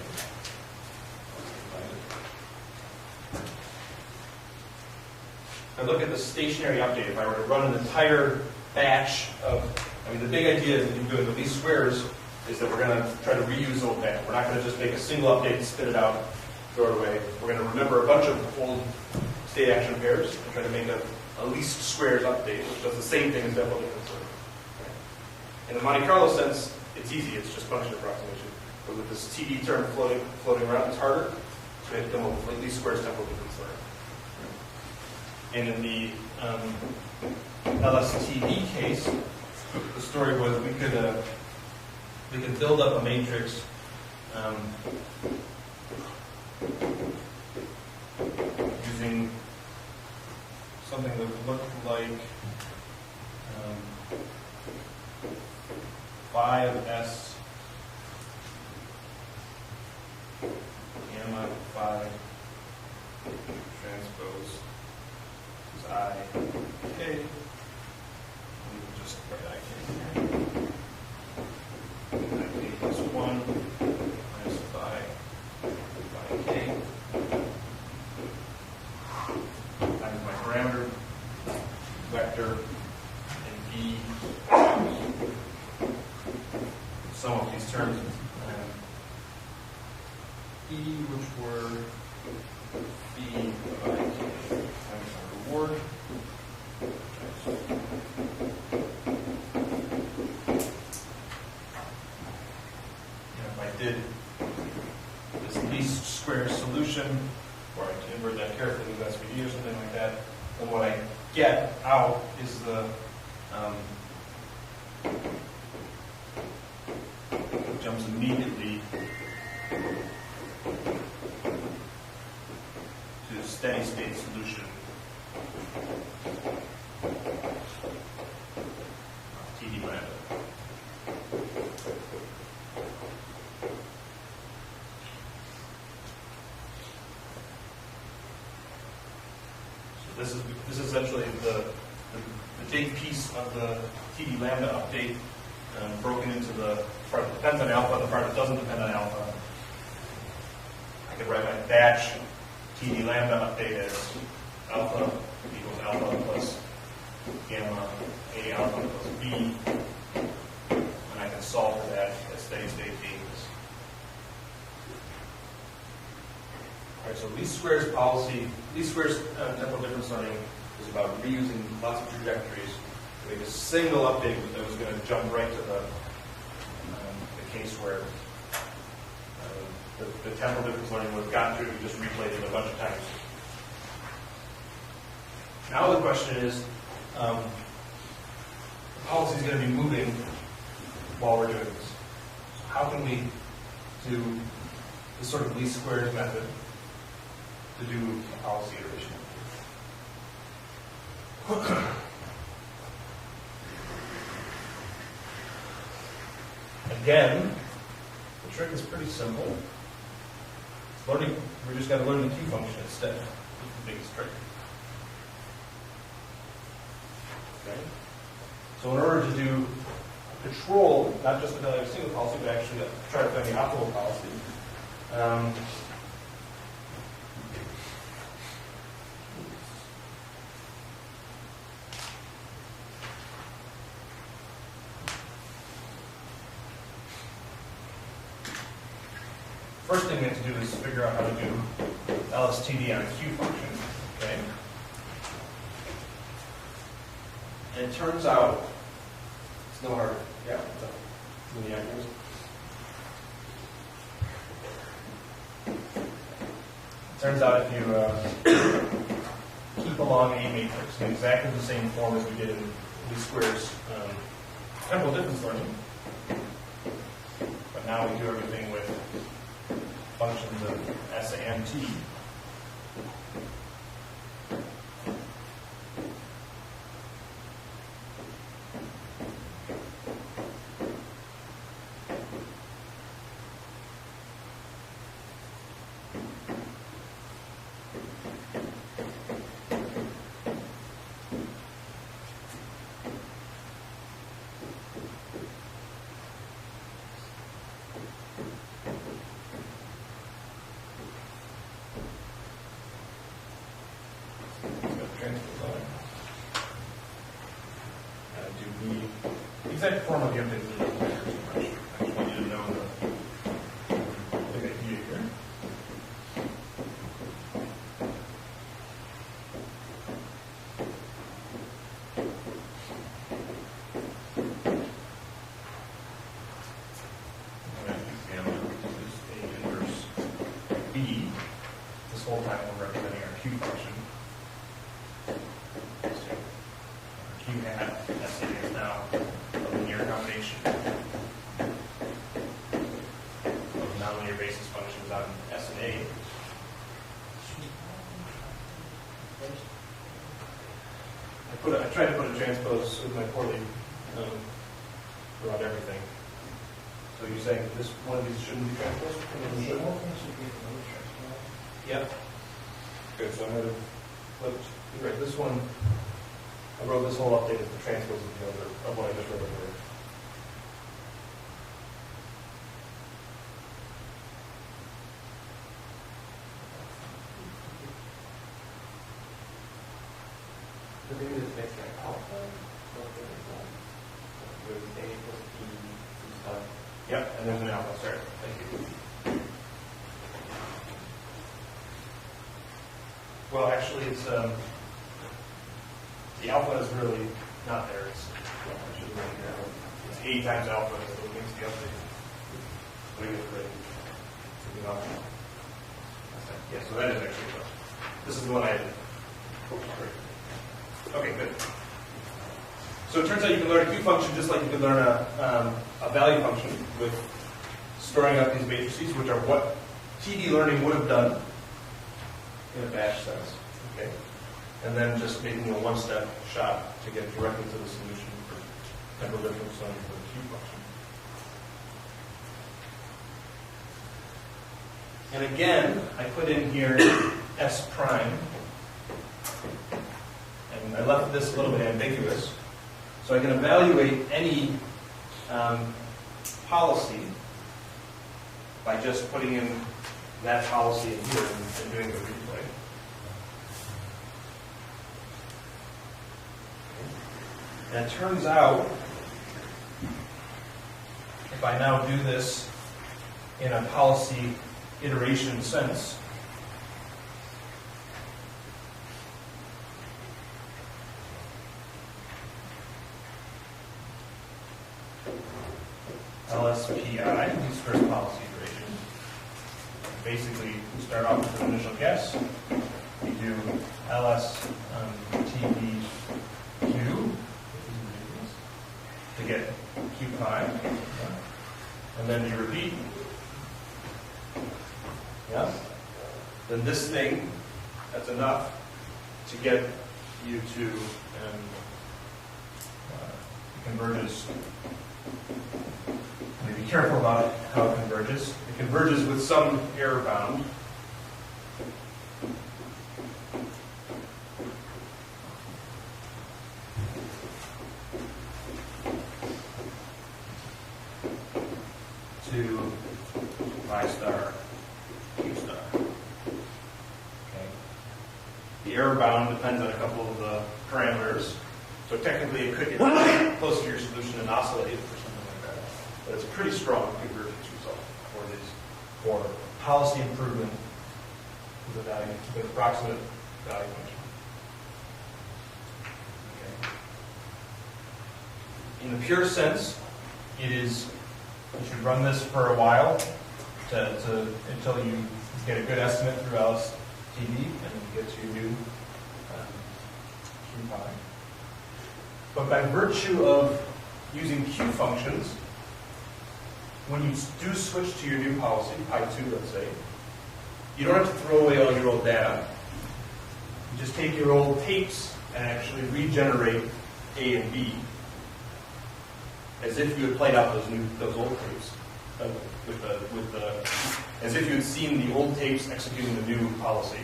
If I look at the stationary update, if I were to run an entire batch of, the big idea in doing the least squares is that we're going to try to reuse old data. We're not going to just make a single update, spit it out, throw it away. We're going to remember a bunch of old state action pairs and try to make a least squares update, which does the same thing as temporal difference theorem. In the Monte Carlo sense, it's easy, it's just function approximation. But with this TD term floating around, it's harder. So we have to come up with least squares temporal difference theorem. And in the LSTD case, the story was we could build up a matrix using something that would look like phi of S gamma phi transpose is I k. Let me just write I k here. I k plus 1 minus phi k. Times my parameter vector and v. Sum of these terms e, which were v of I k times my reward. And if I did this least square solution, or I invert that carefully with SVD or something like that, then what I get out is the jumps immediately to a steady state solution of TD lambda. So this is essentially the big piece of the TD lambda update, broken into the part that depends on alpha, the part that doesn't depend on alpha. I could write my batch TD lambda update as alpha equals alpha plus gamma A alpha plus B, and I can solve for that at steady state gains. All right, so least squares policy, least squares temporal difference learning is about reusing lots of trajectories to make a single update that was going to jump right to the case where the temporal difference learning would have gotten through, we just replayed it a bunch of times. Now the question is, the policy is going to be moving while we're doing this. So how can we do this sort of least squares method to do a policy iteration? And Again, the trick is pretty simple. Learning, we just got to learn the Q function instead. That's the biggest trick. Okay. So in order to do control, not just evaluate a single policy, but actually try to find the optimal policy. First thing we have to do is figure out how to do LSTD on a Q function. Okay. And it turns out it's no harder. Yeah. The ideas. It turns out if you keep along a matrix in exactly the same form as we did in least squares temporal difference learning, but now we do everything with functions of S and T. Exact form of the update is a little bit too much. I just want you to know the idea here. Gamma is A inverse B. This whole time we're representing our Q function. So Q hat, SA is now combination of nonlinear basis functions on S and A. I tried to put a transpose with my poorly throughout everything. So you're saying this one of these shouldn't be transposed? The whole thing should be the mode transpose. Yep. Good. So I'm going to right. This one. I wrote this whole update as the transpose of the other of what I just wrote earlier. So maybe this makes like alpha, with A plus B stuff. Yep, and there's an alpha. Sorry. Thank you. Well, actually, it's the alpha is really not there. It's A times alpha is what makes the update. Yeah, so that is actually close. This is the one I did. Okay, good. So it turns out you can learn a Q function just like you can learn a value function with storing up these matrices, which are what TD learning would have done in a batch sense. Okay. And then just making a one-step shot to get directly to the solution for temporal difference on the Q function. And again, I put in here S prime. And I left this a little bit ambiguous. So I can evaluate any policy by just putting in that policy in here and doing the replay. And it turns out, if I now do this in a policy iteration sense, LSPI, least first policy iteration. Basically, we start off with an initial guess. We do LSTBQ to get Q prime, and then you repeat. Yeah. Then this thing, that's enough to get you to converges Be careful about how it converges. It converges with some error bound. To Y star, Q star. Okay. The error bound depends on a couple of the parameters. So technically it could get close to your solution and oscillate or something like that. But it's a pretty strong convergence result for policy improvement with a value, with an approximate value function. Okay. In the pure sense, it is, you should run this for a while until you get a good estimate through LSTD and get to your new Q pi. But by virtue of using Q functions, when you do switch to your new policy, pi 2, let's say, you don't have to throw away all your old data. You just take your old tapes and actually regenerate A and B as if you had played out those old tapes, as if you had seen the old tapes executing the new policy.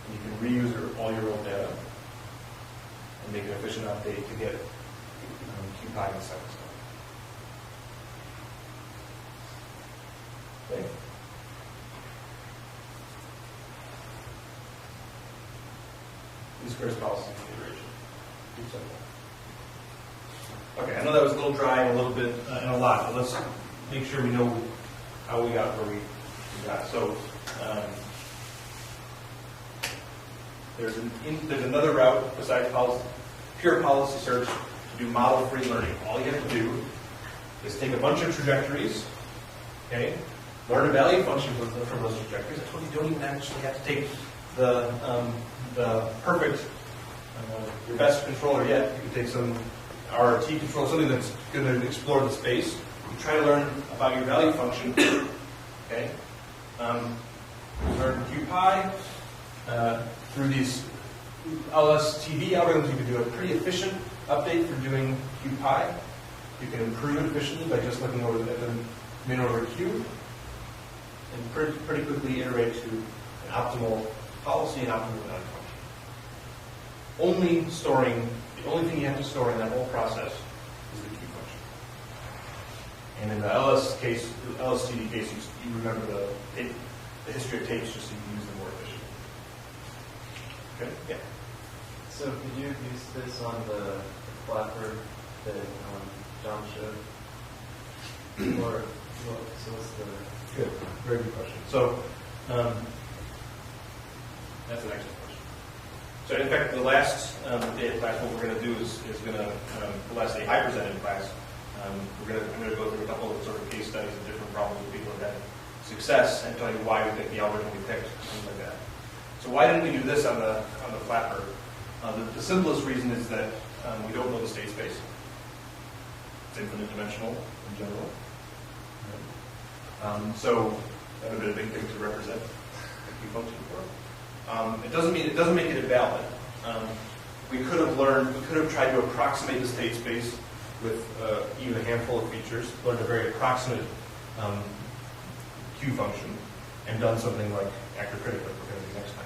And you can reuse all your old data and make an efficient update to get Q pi in the second step. Okay. Least squares policy configuration. Too simple. Okay, I know that was a little dry and a little bit and a lot, but let's make sure we know how we got where we got. So there's another route besides pure policy search to do model-free learning. All you have to do is take a bunch of trajectories, okay, learn a value function from those trajectories. I told you, you don't even actually have to take the perfect, your best controller yet. You can take some RRT control, something that's going to explore the space. You try to learn about your value function, okay? Learn Q pi. Through these LSTD algorithms, you can do a pretty efficient update for doing Q pi. You can improve it efficiently by just looking over the min over Q, and pretty quickly iterate to an optimal policy and optimal value function. The only thing you have to store in that whole process is the Q function. And in the LSTD case, you remember the history of tapes just so you can use them more efficiently. Okay? Yeah. So could you use this on the flapper that John showed? Or so what's the... Good. Very good question. So that's an excellent question. So in fact, the last day of class, what we're going to do is going to, the last day I presented in class, I'm going to go through a couple of sort of case studies of different problems where people have had success and tell you why we picked the algorithm we picked, things like that. So why didn't we do this on the flapper? The simplest reason is that we don't know the state space. It's infinite dimensional in general. So that would have been a big thing to represent the Q function for. It doesn't make it invalid. We could have tried to approximate the state space with even a handful of features, learned a very approximate Q function, and done something like actor-critic like we're going to do next time.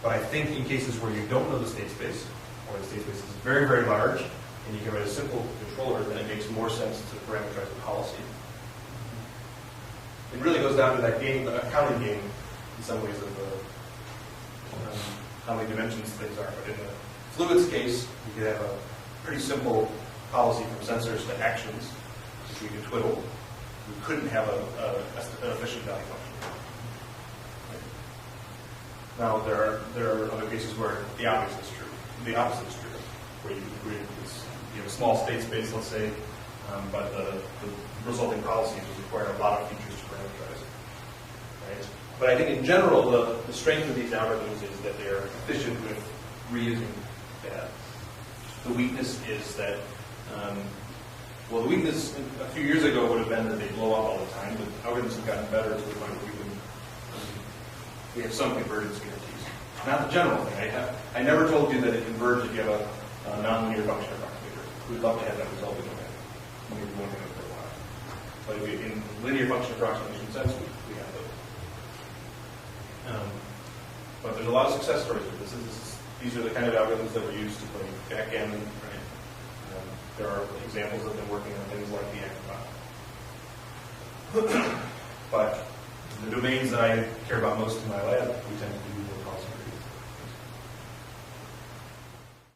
But I think in cases where you don't know the state space, or the state space is very, very large, and you can write a simple controller, then it makes more sense to parameterize the policy. It really goes down to that game, the accounting game, in some ways, of how many dimensions things are. But in the fluids case, you could have a pretty simple policy from sensors to actions, which we could twiddle. We couldn't have an efficient value function. Now, there are other cases where the opposite is true. The opposite is true, where you have a small state space, let's say, but the resulting policies would require a lot of features to parameterize. Right? But I think in general, the strength of these algorithms is that they are efficient with reusing data. The weakness is that, the weakness a few years ago would have been that they blow up all the time, but algorithms have gotten better to the point where we have some convergence guarantees. Not the general thing. I never told you that it converges if you have a nonlinear function approximator. we'd love to have that result in domain. We've been working on it for a while. But if in linear function approximation sense, we have those. But there's a lot of success stories with this. These are the kind of algorithms that were used to play backgammon, right? There are examples that have been working on things like the acrobat. But the domains that I care about most in my lab, we tend to do